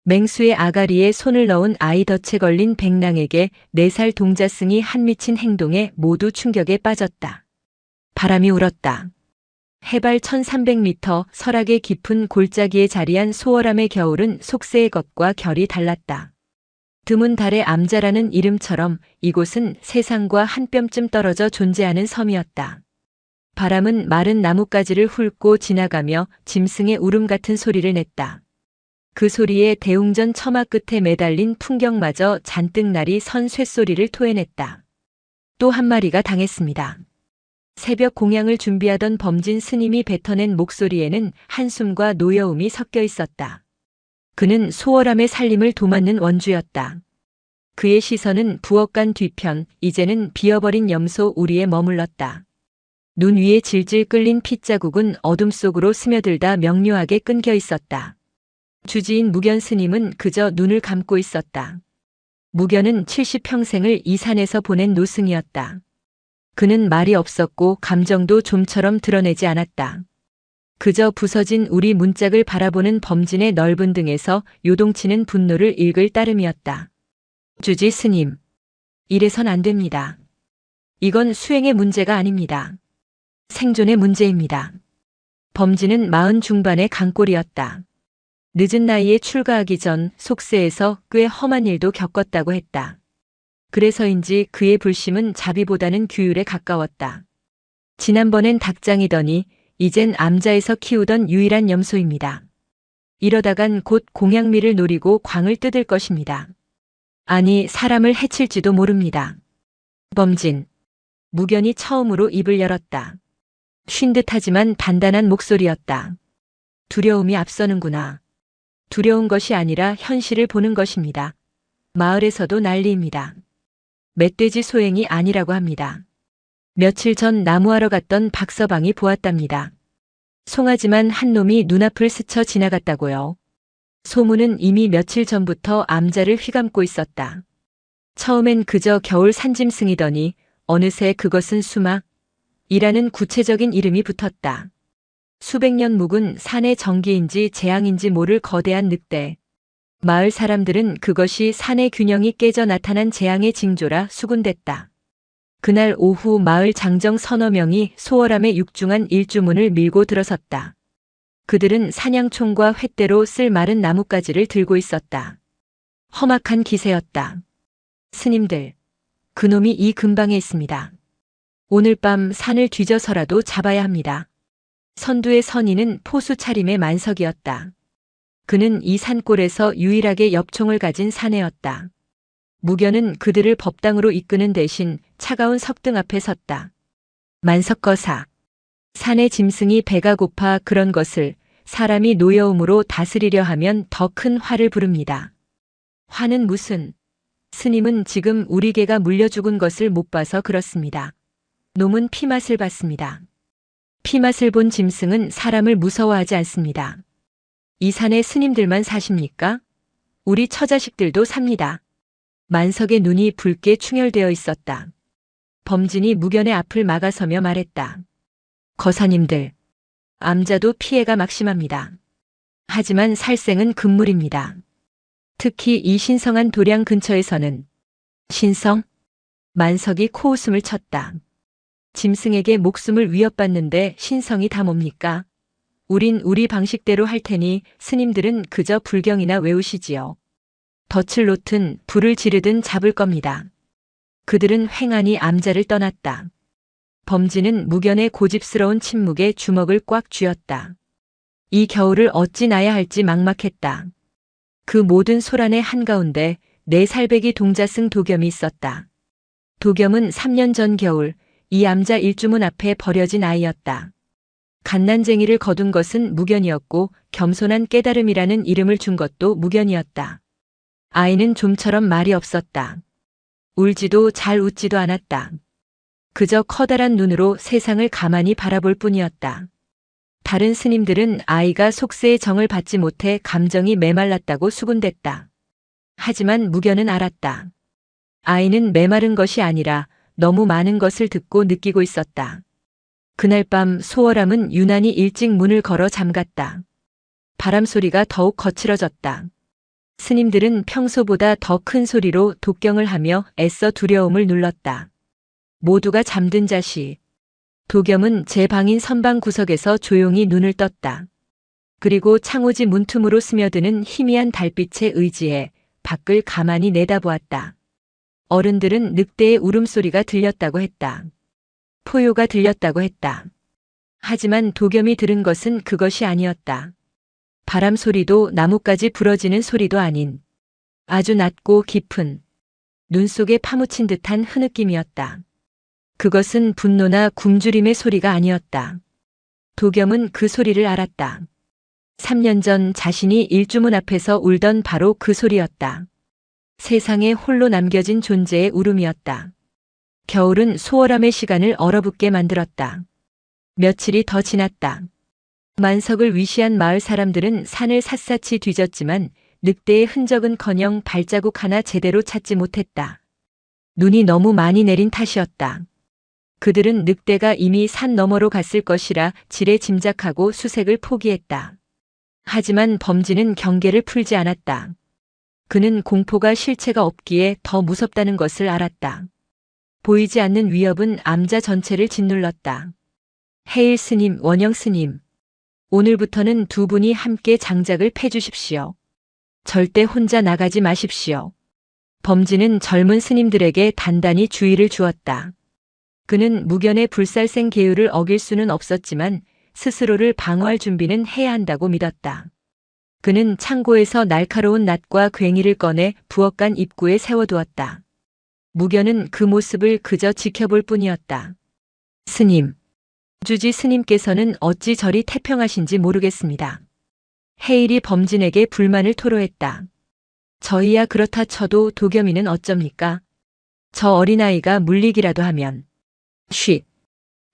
맹수의 아가리에 손을 넣은 아이 덫에 걸린 백랑에게 4살 동자승이 한 미친 행동에 모두 충격에 빠졌다. 바람이 울었다. 해발 1300m 설악의 깊은 골짜기에 자리한 소월암의 겨울은 속세의 것과 결이 달랐다. 드문 달의 암자라는 이름처럼 이곳은 세상과 한 뼘쯤 떨어져 존재하는 섬이었다. 바람은 마른 나뭇가지를 훑고 지나가며 짐승의 울음 같은 소리를 냈다. 그 소리에 대웅전 처마 끝에 매달린 풍경마저 잔뜩 날이 선 쇳소리를 토해냈다. 또 한 마리가 당했습니다. 새벽 공양을 준비하던 범진 스님이 뱉어낸 목소리에는 한숨과 노여움이 섞여 있었다. 그는 소월암의 살림을 도맡는 원주였다. 그의 시선은 부엌간 뒤편, 이제는 비어버린 염소 우리에 머물렀다. 눈 위에 질질 끌린 핏자국은 어둠 속으로 스며들다 명료하게 끊겨 있었다. 주지인 무견 스님은 그저 눈을 감고 있었다. 무견은 70평생을 이 산에서 보낸 노승이었다. 그는 말이 없었고 감정도 좀처럼 드러내지 않았다. 그저 부서진 우리 문짝을 바라보는 범진의 넓은 등에서 요동치는 분노를 읽을 따름이었다. 주지 스님, 이래선 안 됩니다. 이건 수행의 문제가 아닙니다. 생존의 문제입니다. 범진은 40 중반의 강골이었다. 늦은 나이에 출가하기 전 속세에서 꽤 험한 일도 겪었다고 했다. 그래서인지 그의 불심은 자비보다는 규율에 가까웠다. 지난번엔 닭장이더니 이젠 암자에서 키우던 유일한 염소입니다. 이러다간 곧 공양미를 노리고 광을 뜯을 것입니다. 아니, 사람을 해칠지도 모릅니다. 범진. 무견이 처음으로 입을 열었다. 쉰 듯하지만 단단한 목소리였다. 두려움이 앞서는구나. 두려운 것이 아니라 현실을 보는 것입니다. 마을에서도 난리입니다. 멧돼지 소행이 아니라고 합니다. 며칠 전 나무하러 갔던 박서방이 보았답니다. 송아지만 한 놈이 눈앞을 스쳐 지나갔다고요. 소문은 이미 며칠 전부터 암자를 휘감고 있었다. 처음엔 그저 겨울 산짐승이더니 어느새 그것은 수막이라는 구체적인 이름이 붙었다. 수백 년 묵은 산의 정기인지 재앙인지 모를 거대한 늑대. 마을 사람들은 그것이 산의 균형이 깨져 나타난 재앙의 징조라 수군댔다. 그날 오후 마을 장정 서너 명이 소월암의 육중한 일주문을 밀고 들어섰다. 그들은 사냥총과 횃대로 쓸 마른 나뭇가지를 들고 있었다. 험악한 기세였다. 스님들, 그놈이 이 근방에 있습니다. 오늘 밤 산을 뒤져서라도 잡아야 합니다. 선두의 선인은 포수 차림의 만석이었다. 그는 이 산골에서 유일하게 엽총을 가진 사내였다. 무견은 그들을 법당으로 이끄는 대신 차가운 석등 앞에 섰다. 만석거사. 산의 짐승이 배가 고파 그런 것을 사람이 노여움으로 다스리려 하면 더 큰 화를 부릅니다. 화는 무슨? 스님은 지금 우리 개가 물려 죽은 것을 못 봐서 그렇습니다. 놈은 피맛을 봤습니다. 피맛을 본 짐승은 사람을 무서워하지 않습니다. 이 산에 스님들만 사십니까? 우리 처자식들도 삽니다. 만석의 눈이 붉게 충혈되어 있었다. 범진이 무견의 앞을 막아서며 말했다. 거사님들, 암자도 피해가 막심합니다. 하지만 살생은 금물입니다. 특히 이 신성한 도량 근처에서는. 신성? 만석이 코웃음을 쳤다. 짐승에게 목숨을 위협받는데 신성이 다 뭡니까? 우린 우리 방식대로 할 테니 스님들은 그저 불경이나 외우시지요. 덫을 놓든 불을 지르든 잡을 겁니다. 그들은 횡하니 암자를 떠났다. 범진은 무견의 고집스러운 침묵에 주먹을 꽉 쥐었다. 이 겨울을 어찌 나야 할지 막막했다. 그 모든 소란의 한가운데 4살배기 동자승 도겸이 있었다. 도겸은 3년 전 겨울 이 암자 일주문 앞에 버려진 아이였다. 갓난쟁이를 거둔 것은 무견이었고 겸손한 깨달음이라는 이름을 준 것도 무견이었다. 아이는 좀처럼 말이 없었다. 울지도 잘 웃지도 않았다. 그저 커다란 눈으로 세상을 가만히 바라볼 뿐이었다. 다른 스님들은 아이가 속세의 정을 받지 못해 감정이 메말랐다고 수군댔다. 하지만 무견은 알았다. 아이는 메마른 것이 아니라 너무 많은 것을 듣고 느끼고 있었다. 그날 밤 소월암은 유난히 일찍 문을 걸어 잠갔다. 바람 소리가 더욱 거칠어졌다. 스님들은 평소보다 더 큰 소리로 독경을 하며 애써 두려움을 눌렀다. 모두가 잠든 자시. 도겸은 제 방인 선방 구석에서 조용히 눈을 떴다. 그리고 창호지 문틈으로 스며드는 희미한 달빛에 의지해 밖을 가만히 내다보았다. 어른들은 늑대의 울음소리가 들렸다고 했다. 포효가 들렸다고 했다. 하지만 도겸이 들은 것은 그것이 아니었다. 바람 소리도 나뭇가지 부러지는 소리도 아닌 아주 낮고 깊은 눈 속에 파묻힌 듯한 흐느낌이었다. 그것은 분노나 굶주림의 소리가 아니었다. 도겸은 그 소리를 알았다. 3년 전 자신이 일주문 앞에서 울던 바로 그 소리였다. 세상에 홀로 남겨진 존재의 울음이었다. 겨울은 수월함의 시간을 얼어붙게 만들었다. 며칠이 더 지났다. 만석을 위시한 마을 사람들은 산을 샅샅이 뒤졌지만 늑대의 흔적은커녕 발자국 하나 제대로 찾지 못했다. 눈이 너무 많이 내린 탓이었다. 그들은 늑대가 이미 산 너머로 갔을 것이라 지레 짐작하고 수색을 포기했다. 하지만 범진은 경계를 풀지 않았다. 그는 공포가 실체가 없기에 더 무섭다는 것을 알았다. 보이지 않는 위협은 암자 전체를 짓눌렀다. 해일 스님, 원영 스님. 오늘부터는 두 분이 함께 장작을 패주십시오. 절대 혼자 나가지 마십시오. 범진은 젊은 스님들에게 단단히 주의를 주었다. 그는 무견의 불살생 계율을 어길 수는 없었지만 스스로를 방어할 준비는 해야 한다고 믿었다. 그는 창고에서 날카로운 낫과 괭이를 꺼내 부엌간 입구에 세워두었다. 무견은 그 모습을 그저 지켜볼 뿐이었다. 스님. 주지 스님께서는 어찌 저리 태평하신지 모르겠습니다. 해일이 범진에게 불만을 토로했다. 저희야 그렇다 쳐도 도겸이는 어쩝니까? 저 어린아이가 물리기라도 하면. 쉿.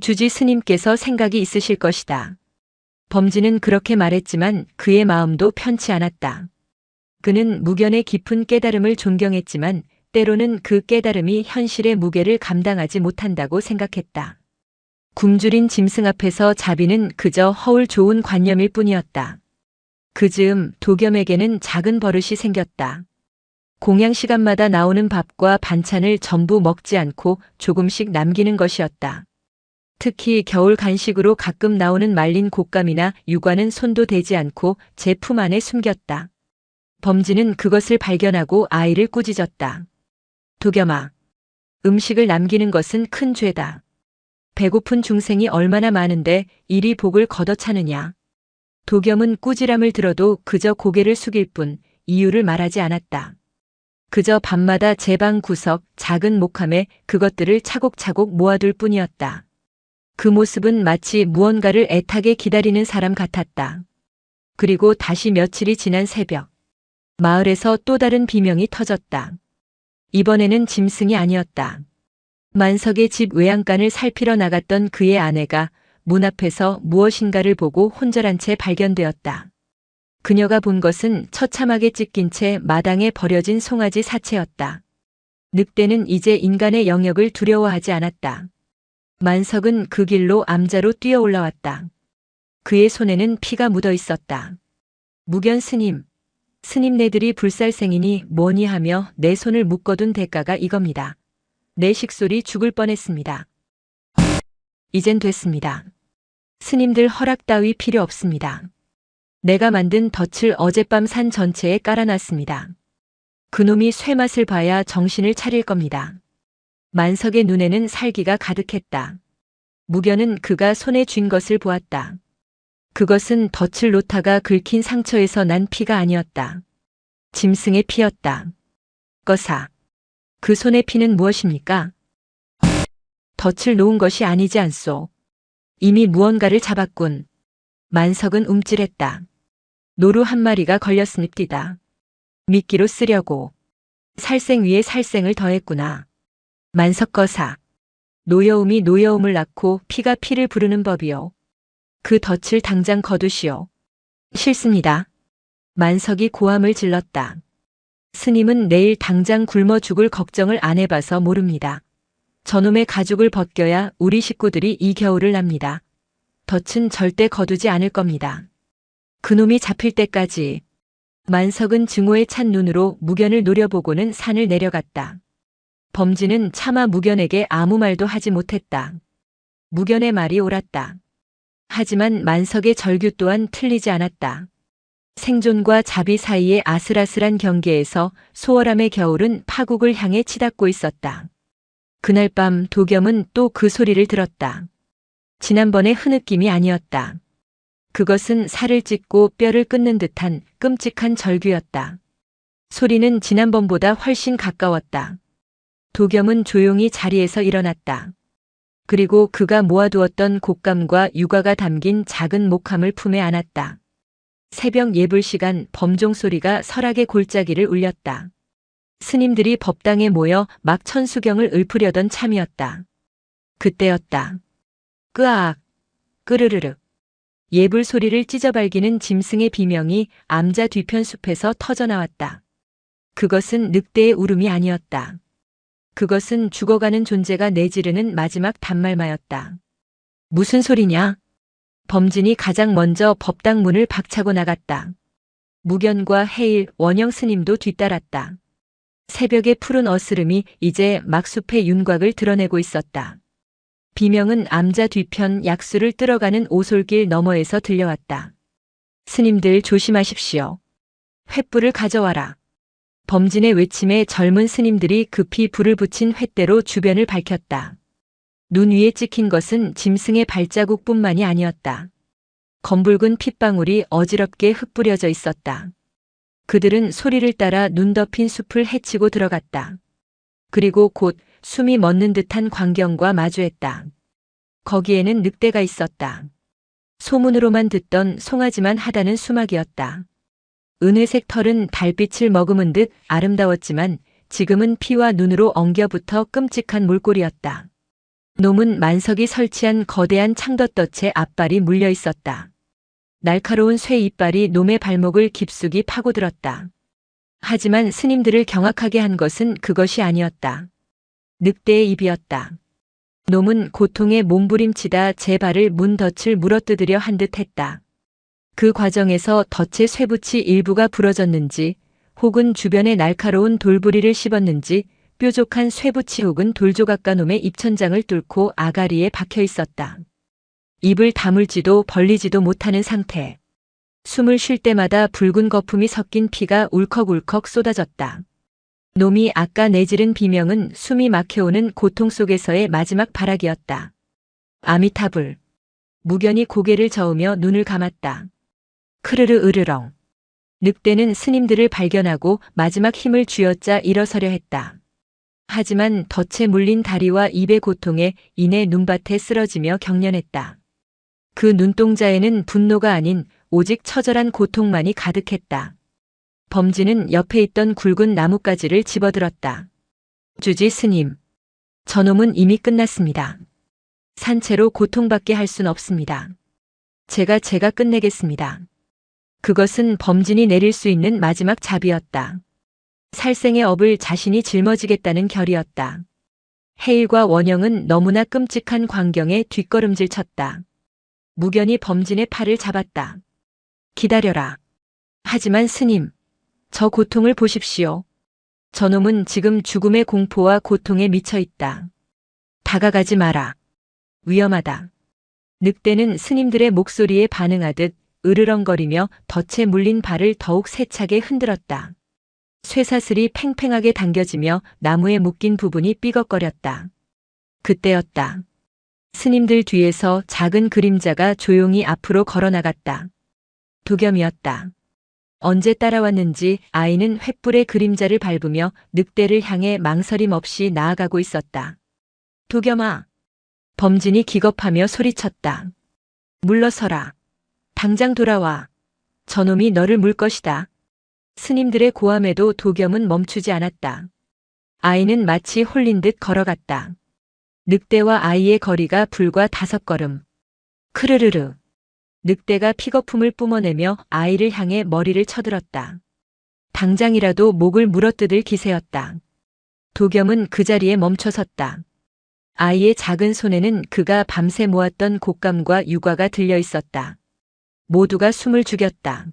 주지 스님께서 생각이 있으실 것이다. 범진은 그렇게 말했지만 그의 마음도 편치 않았다. 그는 무견의 깊은 깨달음을 존경했지만 때로는 그 깨달음이 현실의 무게를 감당하지 못한다고 생각했다. 굶주린 짐승 앞에서 자비는 그저 허울 좋은 관념일 뿐이었다. 그 즈음 도겸에게는 작은 버릇이 생겼다. 공양 시간마다 나오는 밥과 반찬을 전부 먹지 않고 조금씩 남기는 것이었다. 특히 겨울 간식으로 가끔 나오는 말린 곶감이나 유과는 손도 대지 않고 제 품 안에 숨겼다. 범진은 그것을 발견하고 아이를 꾸짖었다. 도겸아, 음식을 남기는 것은 큰 죄다. 배고픈 중생이 얼마나 많은데 이리 복을 걷어차느냐. 도겸은 꾸지람을 들어도 그저 고개를 숙일 뿐 이유를 말하지 않았다. 그저 밤마다 제 방 구석 작은 목함에 그것들을 차곡차곡 모아둘 뿐이었다. 그 모습은 마치 무언가를 애타게 기다리는 사람 같았다. 그리고 다시 며칠이 지난 새벽. 마을에서 또 다른 비명이 터졌다. 이번에는 짐승이 아니었다. 만석의 집 외양간을 살피러 나갔던 그의 아내가 문 앞에서 무엇인가를 보고 혼절한 채 발견되었다. 그녀가 본 것은 처참하게 찢긴 채 마당에 버려진 송아지 사체였다. 늑대는 이제 인간의 영역을 두려워하지 않았다. 만석은 그 길로 암자로 뛰어 올라왔다. 그의 손에는 피가 묻어 있었다. 무견 스님, 스님네들이 불살생이니 뭐니 하며 내 손을 묶어둔 대가가 이겁니다. 내 식솔이 죽을 뻔했습니다. 이젠 됐습니다. 스님들 허락 따위 필요 없습니다. 내가 만든 덫을 어젯밤 산 전체에 깔아놨습니다. 그놈이 쇠맛을 봐야 정신을 차릴 겁니다. 만석의 눈에는 살기가 가득했다. 무견은 그가 손에 쥔 것을 보았다. 그것은 덫을 놓다가 긁힌 상처에서 난 피가 아니었다. 짐승의 피였다. 꺼사. 그 손의 피는 무엇입니까? 덫을 놓은 것이 아니지 않소. 이미 무언가를 잡았군. 만석은 움찔했다. 노루 한 마리가 걸렸습니다. 미끼로 쓰려고. 살생 위에 살생을 더했구나. 만석 거사. 노여움이 노여움을 낳고 피가 피를 부르는 법이요. 그 덫을 당장 거두시오. 싫습니다. 만석이 고함을 질렀다. 스님은 내일 당장 굶어 죽을 걱정을 안 해봐서 모릅니다. 저놈의 가죽을 벗겨야 우리 식구들이 이 겨울을 납니다. 덫은 절대 거두지 않을 겁니다. 그놈이 잡힐 때까지. 만석은 증오에 찬 눈으로 무견을 노려보고는 산을 내려갔다. 범진은 차마 무견에게 아무 말도 하지 못했다. 무견의 말이 옳았다. 하지만 만석의 절규 또한 틀리지 않았다. 생존과 자비 사이의 아슬아슬한 경계에서 소월함의 겨울은 파국을 향해 치닫고 있었다. 그날 밤 도겸은 또 그 소리를 들었다. 지난번의 흐느낌이 아니었다. 그것은 살을 찢고 뼈를 끊는 듯한 끔찍한 절규였다. 소리는 지난번보다 훨씬 가까웠다. 도겸은 조용히 자리에서 일어났다. 그리고 그가 모아두었던 곶감과 유과가 담긴 작은 목함을 품에 안았다. 새벽 예불 시간 범종 소리가 설악의 골짜기를 울렸다. 스님들이 법당에 모여 막 천수경을 읊으려던 참이었다. 그때였다. 끄악, 끄르르륵. 예불 소리를 찢어발기는 짐승의 비명이 암자 뒤편 숲에서 터져나왔다. 그것은 늑대의 울음이 아니었다. 그것은 죽어가는 존재가 내지르는 마지막 단말마였다. 무슨 소리냐? 범진이 가장 먼저 법당 문을 박차고 나갔다. 무견과 해일, 원영 스님도 뒤따랐다. 새벽의 푸른 어스름이 이제 막 숲의 윤곽을 드러내고 있었다. 비명은 암자 뒤편 약수를 뚫어가는 오솔길 너머에서 들려왔다. 스님들 조심하십시오. 횃불을 가져와라. 범진의 외침에 젊은 스님들이 급히 불을 붙인 횃대로 주변을 밝혔다. 눈 위에 찍힌 것은 짐승의 발자국뿐만이 아니었다. 검붉은 핏방울이 어지럽게 흩뿌려져 있었다. 그들은 소리를 따라 눈 덮인 숲을 헤치고 들어갔다. 그리고 곧 숨이 멎는 듯한 광경과 마주했다. 거기에는 늑대가 있었다. 소문으로만 듣던 송아지만 하다는 수막이었다. 은회색 털은 달빛을 머금은 듯 아름다웠지만 지금은 피와 눈으로 엉겨붙어 끔찍한 몰골이었다. 놈은 만석이 설치한 거대한 창덧덫에 앞발이 물려 있었다. 날카로운 쇠 이빨이 놈의 발목을 깊숙이 파고들었다. 하지만 스님들을 경악하게 한 것은 그것이 아니었다. 늑대의 입이었다. 놈은 고통에 몸부림치다 제 발을 문 덫을 물어뜯으려 한 듯 했다. 그 과정에서 덫의 쇠붙이 일부가 부러졌는지 혹은 주변에 날카로운 돌부리를 씹었는지 뾰족한 쇠붙이 혹은 돌조각가 놈의 입천장을 뚫고 아가리에 박혀 있었다. 입을 다물지도 벌리지도 못하는 상태. 숨을 쉴 때마다 붉은 거품이 섞인 피가 울컥울컥 쏟아졌다. 놈이 아까 내지른 비명은 숨이 막혀오는 고통 속에서의 마지막 발악이었다. 아미타불. 무견이 고개를 저으며 눈을 감았다. 크르르 으르렁. 늑대는 스님들을 발견하고 마지막 힘을 쥐어짜 일어서려 했다. 하지만 덫에 물린 다리와 입의 고통에 이내 눈밭에 쓰러지며 경련했다. 그 눈동자에는 분노가 아닌 오직 처절한 고통만이 가득했다. 범진은 옆에 있던 굵은 나뭇가지를 집어들었다. 주지 스님. 저놈은 이미 끝났습니다. 산채로 고통받게 할 순 없습니다. 제가 끝내겠습니다. 그것은 범진이 내릴 수 있는 마지막 잡이었다. 살생의 업을 자신이 짊어지겠다는 결이었다. 해일과 원영은 너무나 끔찍한 광경에 뒷걸음질 쳤다. 무견이 범진의 팔을 잡았다. 기다려라. 하지만 스님, 저 고통을 보십시오. 저놈은 지금 죽음의 공포와 고통에 미쳐 있다. 다가가지 마라. 위험하다. 늑대는 스님들의 목소리에 반응하듯 으르렁거리며 덫에 물린 발을 더욱 세차게 흔들었다. 쇠사슬이 팽팽하게 당겨지며 나무에 묶인 부분이 삐걱거렸다. 그때였다. 스님들 뒤에서 작은 그림자가 조용히 앞으로 걸어나갔다. 도겸이었다. 언제 따라왔는지 아이는 횃불의 그림자를 밟으며 늑대를 향해 망설임 없이 나아가고 있었다. 도겸아. 범진이 기겁하며 소리쳤다. 물러서라. 당장 돌아와. 저놈이 너를 물 것이다. 스님들의 고함에도 도겸은 멈추지 않았다. 아이는 마치 홀린 듯 걸어갔다. 늑대와 아이의 거리가 불과 5걸음. 크르르르. 늑대가 픽거품을 뿜어내며 아이를 향해 머리를 쳐들었다. 당장이라도 목을 물어뜯을 기세였다. 도겸은 그 자리에 멈춰섰다. 아이의 작은 손에는 그가 밤새 모았던 곶감과 유과가 들려 있었다. 모두가 숨을 죽였다.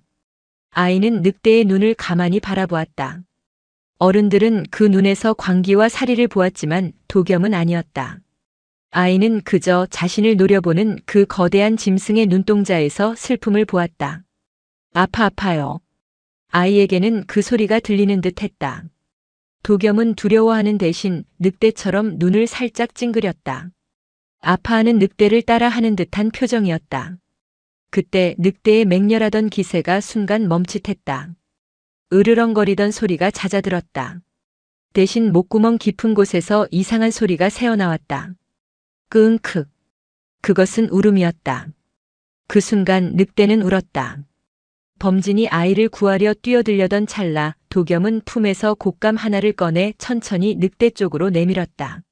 아이는 늑대의 눈을 가만히 바라보았다. 어른들은 그 눈에서 광기와 사리를 보았지만 도겸은 아니었다. 아이는 그저 자신을 노려보는 그 거대한 짐승의 눈동자에서 슬픔을 보았다. 아파요. 아이에게는 그 소리가 들리는 듯 했다. 도겸은 두려워하는 대신 늑대처럼 눈을 살짝 찡그렸다. 아파하는 늑대를 따라하는 듯한 표정이었다. 그때 늑대의 맹렬하던 기세가 순간 멈칫했다. 으르렁거리던 소리가 잦아들었다. 대신 목구멍 깊은 곳에서 이상한 소리가 새어나왔다. 끙크. 그것은 울음이었다. 그 순간 늑대는 울었다. 범진이 아이를 구하려 뛰어들려던 찰나 도겸은 품에서 곶감 하나를 꺼내 천천히 늑대 쪽으로 내밀었다.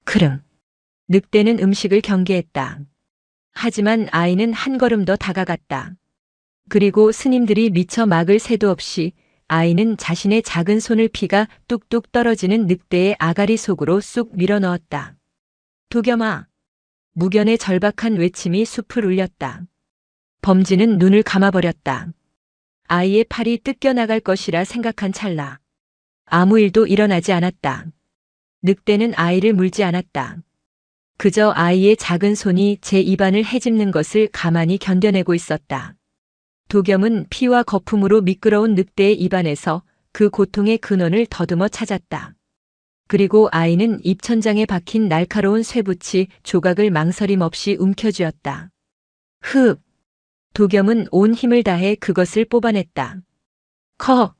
크릉. 늑대는 음식을 경계했다. 하지만 아이는 한 걸음 더 다가갔다. 그리고 스님들이 미처 막을 새도 없이 아이는 자신의 작은 손을 피가 뚝뚝 떨어지는 늑대의 아가리 속으로 쑥 밀어넣었다. 도겸아. 무견의 절박한 외침이 숲을 울렸다. 범진은 눈을 감아버렸다. 아이의 팔이 뜯겨나갈 것이라 생각한 찰나. 아무 일도 일어나지 않았다. 늑대는 아이를 물지 않았다. 그저 아이의 작은 손이 제 입안을 헤집는 것을 가만히 견뎌내고 있었다. 도겸은 피와 거품으로 미끄러운 늑대의 입안에서 그 고통의 근원을 더듬어 찾았다. 그리고 아이는 입천장에 박힌 날카로운 쇠붙이 조각을 망설임 없이 움켜쥐었다. 흡! 도겸은 온 힘을 다해 그것을 뽑아냈다. 커!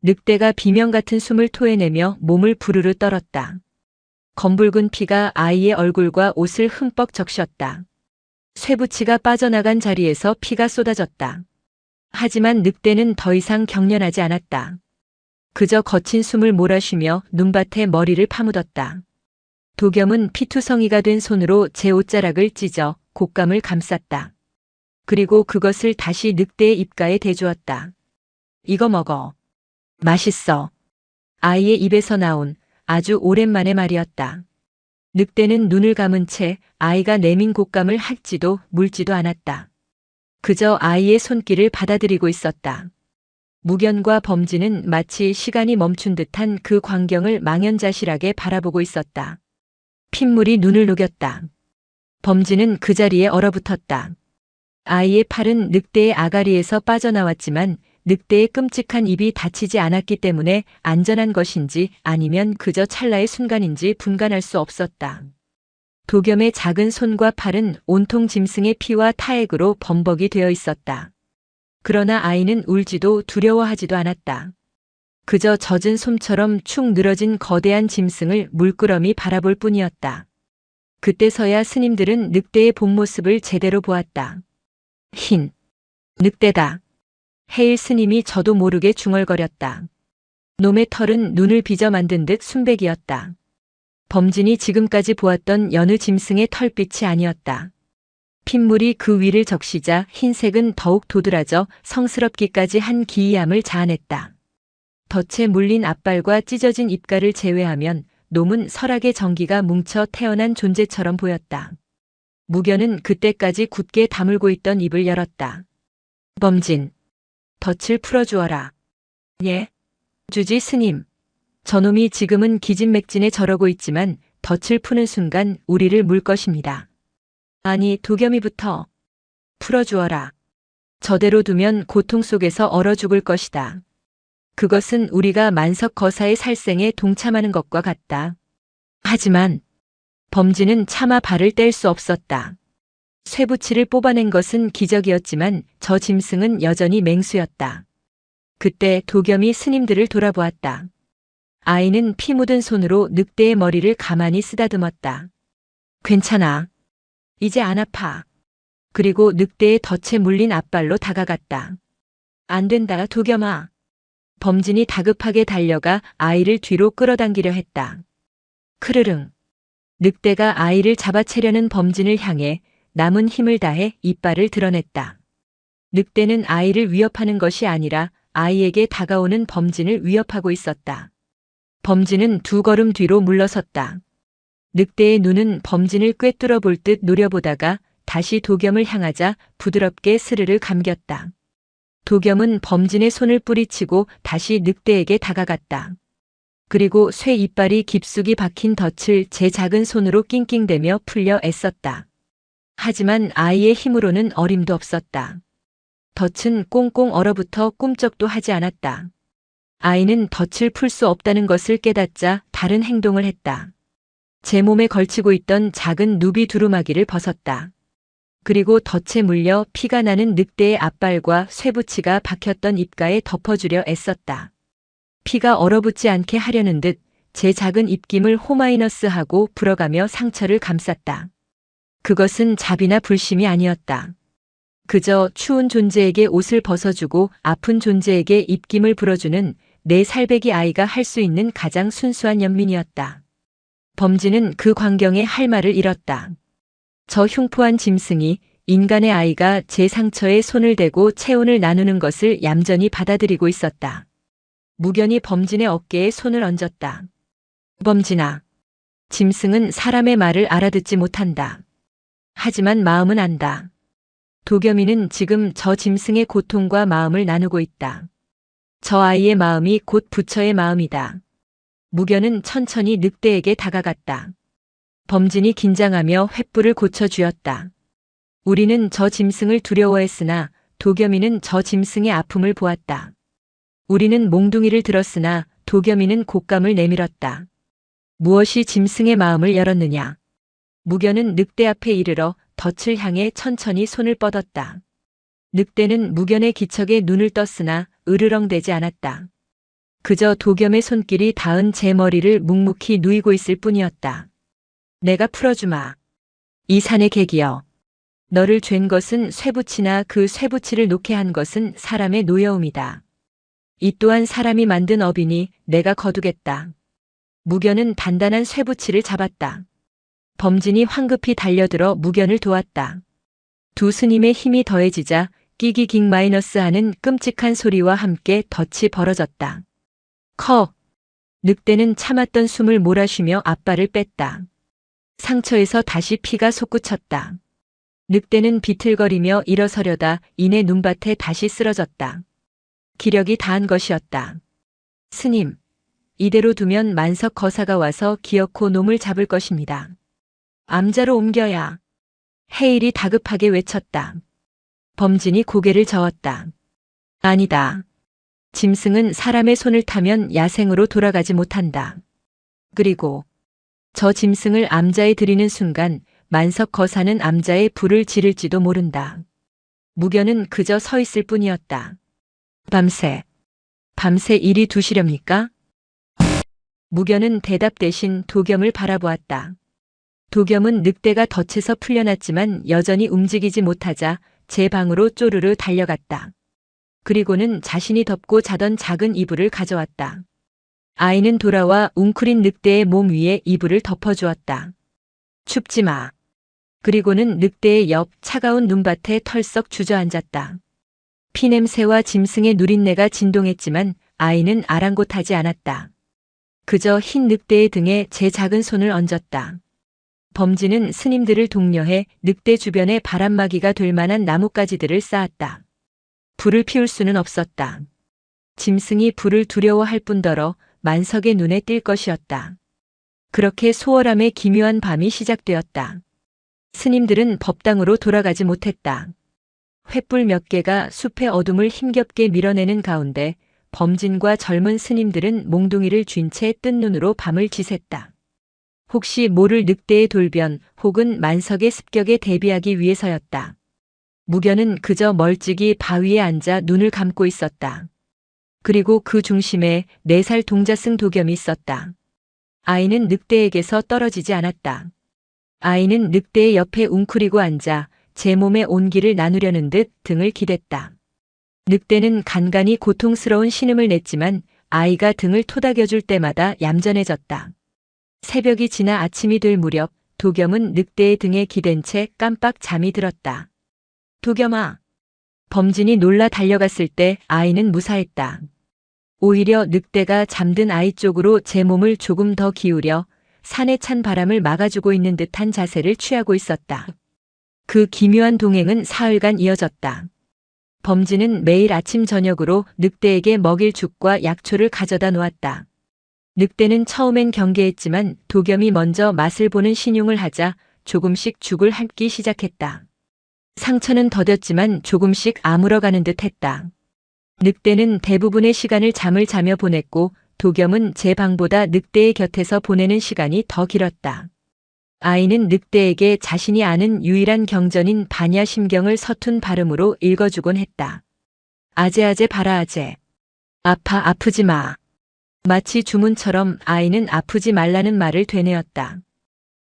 늑대가 비명 같은 숨을 토해내며 몸을 부르르 떨었다. 검붉은 피가 아이의 얼굴과 옷을 흠뻑 적셨다. 쇠붙이가 빠져나간 자리에서 피가 쏟아졌다. 하지만 늑대는 더 이상 경련하지 않았다. 그저 거친 숨을 몰아쉬며 눈밭에 머리를 파묻었다. 도겸은 피투성이가 된 손으로 제 옷자락을 찢어 곶감을 감쌌다. 그리고 그것을 다시 늑대의 입가에 대주었다. 이거 먹어. 맛있어. 아이의 입에서 나온 아주 오랜만의 말이었다. 늑대는 눈을 감은 채 아이가 내민 곶감을 핥지도 물지도 않았다. 그저 아이의 손길을 받아들이고 있었다. 무견과 범진은 마치 시간이 멈춘 듯한 그 광경을 망연자실하게 바라보고 있었다. 핏물이 눈을 녹였다. 범진은 그 자리에 얼어붙었다. 아이의 팔은 늑대의 아가리에서 빠져나왔지만 늑대의 끔찍한 입이 다치지 않았기 때문에 안전한 것인지 아니면 그저 찰나의 순간인지 분간할 수 없었다. 도겸의 작은 손과 팔은 온통 짐승의 피와 타액으로 범벅이 되어 있었다. 그러나 아이는 울지도 두려워하지도 않았다. 그저 젖은 솜처럼 축 늘어진 거대한 짐승을 물끄러미 바라볼 뿐이었다. 그때서야 스님들은 늑대의 본 모습을 제대로 보았다. 흰 늑대다. 해일 스님이 저도 모르게 중얼거렸다. 놈의 털은 눈을 빚어 만든 듯 순백이었다. 범진이 지금까지 보았던 여느 짐승의 털빛이 아니었다. 핏물이 그 위를 적시자 흰색은 더욱 도드라져 성스럽기까지 한 기이함을 자아냈다. 덫에 물린 앞발과 찢어진 입가를 제외하면 놈은 설악의 전기가 뭉쳐 태어난 존재처럼 보였다. 무견은 그때까지 굳게 다물고 있던 입을 열었다. 범진, 덫을 풀어주어라. 예? 주지 스님. 저놈이 지금은 기진맥진에 저러고 있지만 덫을 푸는 순간 우리를 물 것입니다. 아니, 도겸이부터 풀어주어라. 저대로 두면 고통 속에서 얼어 죽을 것이다. 그것은 우리가 만석 거사의 살생에 동참하는 것과 같다. 하지만 범진은 차마 발을 뗄 수 없었다. 쇠붙이를 뽑아낸 것은 기적이었지만 저 짐승은 여전히 맹수였다. 그때 도겸이 스님들을 돌아보았다. 아이는 피 묻은 손으로 늑대의 머리를 가만히 쓰다듬었다. 괜찮아. 이제 안 아파. 그리고 늑대의 덫에 물린 앞발로 다가갔다. 안 된다, 도겸아. 범진이 다급하게 달려가 아이를 뒤로 끌어당기려 했다. 크르릉. 늑대가 아이를 잡아채려는 범진을 향해 남은 힘을 다해 이빨을 드러냈다. 늑대는 아이를 위협하는 것이 아니라 아이에게 다가오는 범진을 위협하고 있었다. 범진은 두 걸음 뒤로 물러섰다. 늑대의 눈은 범진을 꿰뚫어 볼 듯 노려보다가 다시 도겸을 향하자 부드럽게 스르르 감겼다. 도겸은 범진의 손을 뿌리치고 다시 늑대에게 다가갔다. 그리고 쇠 이빨이 깊숙이 박힌 덫을 제 작은 손으로 낑낑대며 풀려 애썼다. 하지만 아이의 힘으로는 어림도 없었다. 덫은 꽁꽁 얼어붙어 꿈쩍도 하지 않았다. 아이는 덫을 풀 수 없다는 것을 깨닫자 다른 행동을 했다. 제 몸에 걸치고 있던 작은 누비 두루마기를 벗었다. 그리고 덫에 물려 피가 나는 늑대의 앞발과 쇠붙이가 박혔던 입가에 덮어주려 애썼다. 피가 얼어붙지 않게 하려는 듯 제 작은 입김을 호마이너스하고 불어가며 상처를 감쌌다. 그것은 자비나 불심이 아니었다. 그저 추운 존재에게 옷을 벗어주고 아픈 존재에게 입김을 불어주는 내 살배기 아이가 할 수 있는 가장 순수한 연민이었다. 범진은 그 광경에 할 말을 잃었다. 저 흉포한 짐승이 인간의 아이가 제 상처에 손을 대고 체온을 나누는 것을 얌전히 받아들이고 있었다. 무견이 범진의 어깨에 손을 얹었다. 범진아, 짐승은 사람의 말을 알아듣지 못한다. 하지만 마음은 안다. 도겸이는 지금 저 짐승의 고통과 마음을 나누고 있다. 저 아이의 마음이 곧 부처의 마음이다. 무견은 천천히 늑대에게 다가갔다. 범진이 긴장하며 횃불을 고쳐주었다. 우리는 저 짐승을 두려워했으나 도겸이는 저 짐승의 아픔을 보았다. 우리는 몽둥이를 들었으나 도겸이는 곶감을 내밀었다. 무엇이 짐승의 마음을 열었느냐? 무견은 늑대 앞에 이르러 덫을 향해 천천히 손을 뻗었다. 늑대는 무견의 기척에 눈을 떴으나 으르렁대지 않았다. 그저 도겸의 손길이 닿은 제 머리를 묵묵히 누이고 있을 뿐이었다. 내가 풀어주마. 이 산의 계기여. 너를 쥘 것은 쇠붙이나 그 쇠붙이를 놓게 한 것은 사람의 노여움이다. 이 또한 사람이 만든 업이니 내가 거두겠다. 무견은 단단한 쇠붙이를 잡았다. 범진이 황급히 달려들어 무견을 도왔다. 두 스님의 힘이 더해지자 끼기깅 마이너스 하는 끔찍한 소리와 함께 덫이 벌어졌다. 커! 늑대는 참았던 숨을 몰아쉬며 앞발을 뺐다. 상처에서 다시 피가 솟구쳤다. 늑대는 비틀거리며 일어서려다 이내 눈밭에 다시 쓰러졌다. 기력이 다한 것이었다. 스님, 이대로 두면 만석 거사가 와서 기어코 놈을 잡을 것입니다. 암자로 옮겨야. 해일이 다급하게 외쳤다. 범진이 고개를 저었다. 아니다. 짐승은 사람의 손을 타면 야생으로 돌아가지 못한다. 그리고 저 짐승을 암자에 들이는 순간 만석 거사는 암자의 불을 지를지도 모른다. 무견은 그저 서 있을 뿐이었다. 밤새 이리 두시렵니까? 무견은 대답 대신 도겸을 바라보았다. 도겸은 늑대가 덫에서 풀려났지만 여전히 움직이지 못하자 제 방으로 쪼르르 달려갔다. 그리고는 자신이 덮고 자던 작은 이불을 가져왔다. 아이는 돌아와 웅크린 늑대의 몸 위에 이불을 덮어주었다. 춥지 마. 그리고는 늑대의 옆 차가운 눈밭에 털썩 주저앉았다. 피냄새와 짐승의 누린내가 진동했지만 아이는 아랑곳하지 않았다. 그저 흰 늑대의 등에 제 작은 손을 얹었다. 범진은 스님들을 독려해 늑대 주변에 바람막이가 될 만한 나뭇가지들을 쌓았다. 불을 피울 수는 없었다. 짐승이 불을 두려워할 뿐더러 만석의 눈에 띌 것이었다. 그렇게 소월함의 기묘한 밤이 시작되었다. 스님들은 법당으로 돌아가지 못했다. 횃불 몇 개가 숲의 어둠을 힘겹게 밀어내는 가운데 범진과 젊은 스님들은 몽둥이를 쥔 채 뜬 눈으로 밤을 지샜다. 혹시 모를 늑대의 돌변 혹은 만석의 습격에 대비하기 위해서였다. 무견은 그저 멀찍이 바위에 앉아 눈을 감고 있었다. 그리고 그 중심에 4살 동자승 도겸이 있었다. 아이는 늑대에게서 떨어지지 않았다. 아이는 늑대의 옆에 웅크리고 앉아 제 몸의 온기를 나누려는 듯 등을 기댔다. 늑대는 간간히 고통스러운 신음을 냈지만 아이가 등을 토닥여줄 때마다 얌전해졌다. 새벽이 지나 아침이 될 무렵 도겸은 늑대의 등에 기댄 채 깜빡 잠이 들었다. 도겸아. 범진이 놀라 달려갔을 때 아이는 무사했다. 오히려 늑대가 잠든 아이 쪽으로 제 몸을 조금 더 기울여 산에 찬 바람을 막아주고 있는 듯한 자세를 취하고 있었다. 그 기묘한 동행은 사흘간 이어졌다. 범진은 매일 아침 저녁으로 늑대에게 먹일 죽과 약초를 가져다 놓았다. 늑대는 처음엔 경계했지만 도겸이 먼저 맛을 보는 신용을 하자 조금씩 죽을 핥기 시작했다. 상처는 더뎠지만 조금씩 아물어가는 듯 했다. 늑대는 대부분의 시간을 잠을 자며 보냈고 도겸은 제 방보다 늑대의 곁에서 보내는 시간이 더 길었다. 아이는 늑대에게 자신이 아는 유일한 경전인 반야심경을 서툰 발음으로 읽어주곤 했다. 아재아재 바라아재. 아프지 마. 마치 주문처럼 아이는 아프지 말라는 말을 되뇌었다.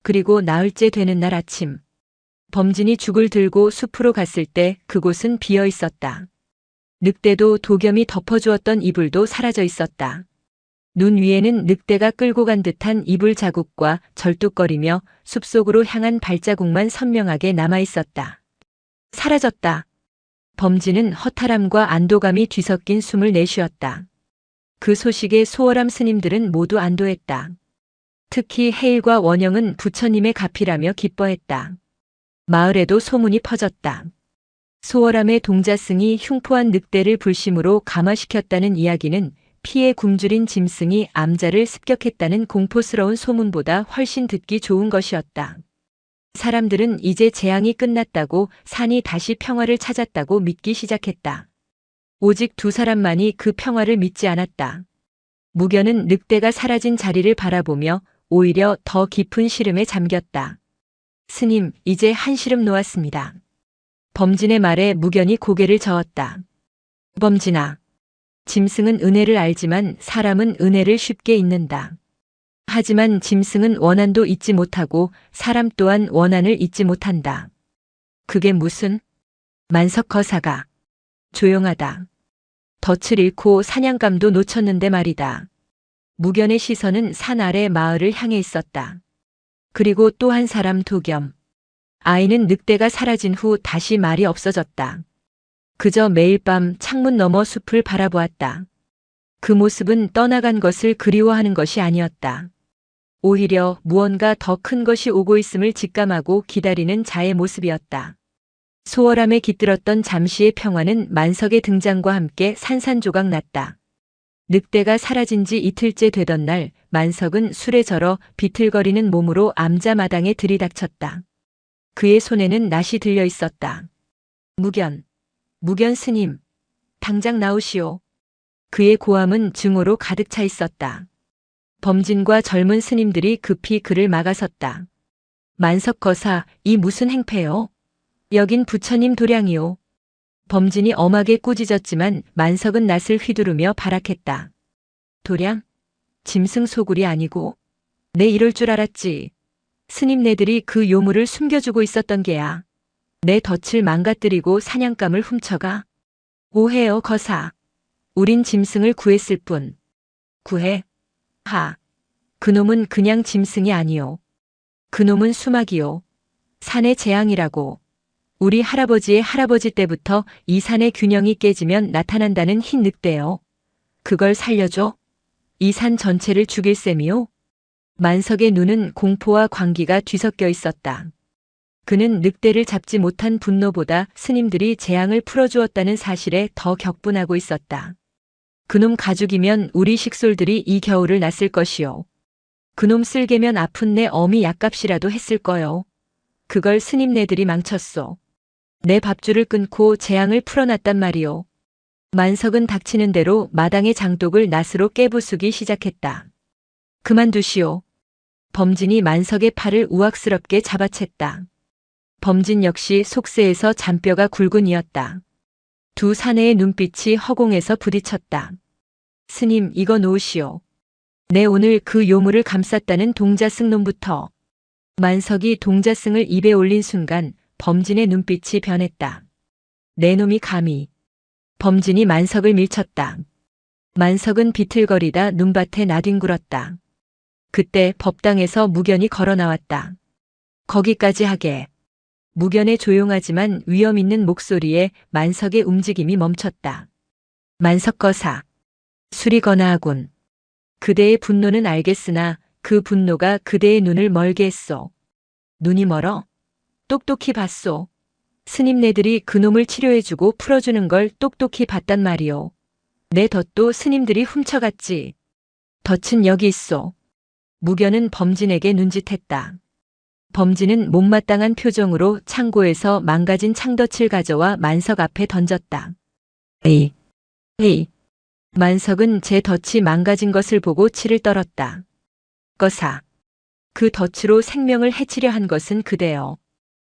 그리고 나흘째 되는 날 아침. 범진이 죽을 들고 숲으로 갔을 때 그곳은 비어 있었다. 늑대도 도겸이 덮어주었던 이불도 사라져 있었다. 눈 위에는 늑대가 끌고 간 듯한 이불 자국과 절뚝거리며 숲속으로 향한 발자국만 선명하게 남아 있었다. 사라졌다. 범진은 허탈함과 안도감이 뒤섞인 숨을 내쉬었다. 그 소식에 소월암 스님들은 모두 안도했다. 특히 해일과 원영은 부처님의 가피라며 기뻐했다. 마을에도 소문이 퍼졌다. 소월암의 동자승이 흉포한 늑대를 불심으로 감화시켰다는 이야기는 피에 굶주린 짐승이 암자를 습격했다는 공포스러운 소문보다 훨씬 듣기 좋은 것이었다. 사람들은 이제 재앙이 끝났다고 산이 다시 평화를 찾았다고 믿기 시작했다. 오직 두 사람만이 그 평화를 믿지 않았다. 무견은 늑대가 사라진 자리를 바라보며 오히려 더 깊은 시름에 잠겼다. 스님, 이제 한시름 놓았습니다. 범진의 말에 무견이 고개를 저었다. 범진아. 짐승은 은혜를 알지만 사람은 은혜를 쉽게 잊는다. 하지만 짐승은 원한도 잊지 못하고 사람 또한 원한을 잊지 못한다. 그게 무슨? 만석거사가. 조용하다. 덫을 잃고 사냥감도 놓쳤는데 말이다. 무견의 시선은 산 아래 마을을 향해 있었다. 그리고 또 한 사람 도겸. 아이는 늑대가 사라진 후 다시 말이 없어졌다. 그저 매일 밤 창문 너머 숲을 바라보았다. 그 모습은 떠나간 것을 그리워하는 것이 아니었다. 오히려 무언가 더 큰 것이 오고 있음을 직감하고 기다리는 자의 모습이었다. 소월함에 깃들었던 잠시의 평화는 만석의 등장과 함께 산산조각 났다. 늑대가 사라진 지 이틀째 되던 날 만석은 술에 절어 비틀거리는 몸으로 암자마당에 들이닥쳤다. 그의 손에는 낫이 들려 있었다. 무견 스님, 당장 나오시오. 그의 고함은 증오로 가득 차 있었다. 범진과 젊은 스님들이 급히 그를 막아섰다. 만석거사, 이 무슨 행패요? 여긴 부처님 도량이오. 범진이 엄하게 꾸짖었지만 만석은 낫을 휘두르며 발악했다. 도량? 짐승 소굴이 아니고. 내 이럴 줄 알았지. 스님네들이 그 요물을 숨겨주고 있었던 게야. 내 덫을 망가뜨리고 사냥감을 훔쳐가. 오해요 거사. 우린 짐승을 구했을 뿐. 구해? 하. 그놈은 그냥 짐승이 아니오. 그놈은 수막이오. 산의 재앙이라고. 우리 할아버지의 할아버지 때부터 이 산의 균형이 깨지면 나타난다는 흰 늑대요. 그걸 살려줘? 이 산 전체를 죽일 셈이오? 만석의 눈은 공포와 광기가 뒤섞여 있었다. 그는 늑대를 잡지 못한 분노보다 스님들이 재앙을 풀어주었다는 사실에 더 격분하고 있었다. 그놈 가죽이면 우리 식솔들이 이 겨울을 났을 것이요. 그놈 쓸개면 아픈 내 어미 약값이라도 했을 거요. 그걸 스님네들이 망쳤소. 내 밥줄을 끊고 재앙을 풀어놨단 말이오. 만석은 닥치는 대로 마당의 장독을 낫으로 깨부수기 시작했다. 그만두시오. 범진이 만석의 팔을 우악스럽게 잡아챘다. 범진 역시 속세에서 잔뼈가 굵은 이었다. 두 사내의 눈빛이 허공에서 부딪혔다. 스님, 이거 놓으시오. 내 오늘 그 요물을 감쌌다는 동자승 놈부터. 만석이 동자승을 입에 올린 순간 범진의 눈빛이 변했다. 내 놈이 감히. 범진이 만석을 밀쳤다. 만석은 비틀거리다 눈밭에 나뒹굴었다. 그때 법당에서 무견이 걸어 나왔다. 거기까지 하게. 무견의 조용하지만 위험 있는 목소리에 만석의 움직임이 멈췄다. 만석거사. 술이거나 하군. 그대의 분노는 알겠으나 그 분노가 그대의 눈을 멀게 했소. 눈이 멀어? 똑똑히 봤소. 스님네들이 그놈을 치료해주고 풀어주는 걸 똑똑히 봤단 말이오. 내 덫도 스님들이 훔쳐갔지. 덫은 여기 있어. 무견은 범진에게 눈짓했다. 범진은 못마땅한 표정으로 창고에서 망가진 창덫을 가져와 만석 앞에 던졌다. 에이, 에이. 만석은 제 덫이 망가진 것을 보고 치를 떨었다. 꺼사. 그 덫으로 생명을 해치려 한 것은 그대여.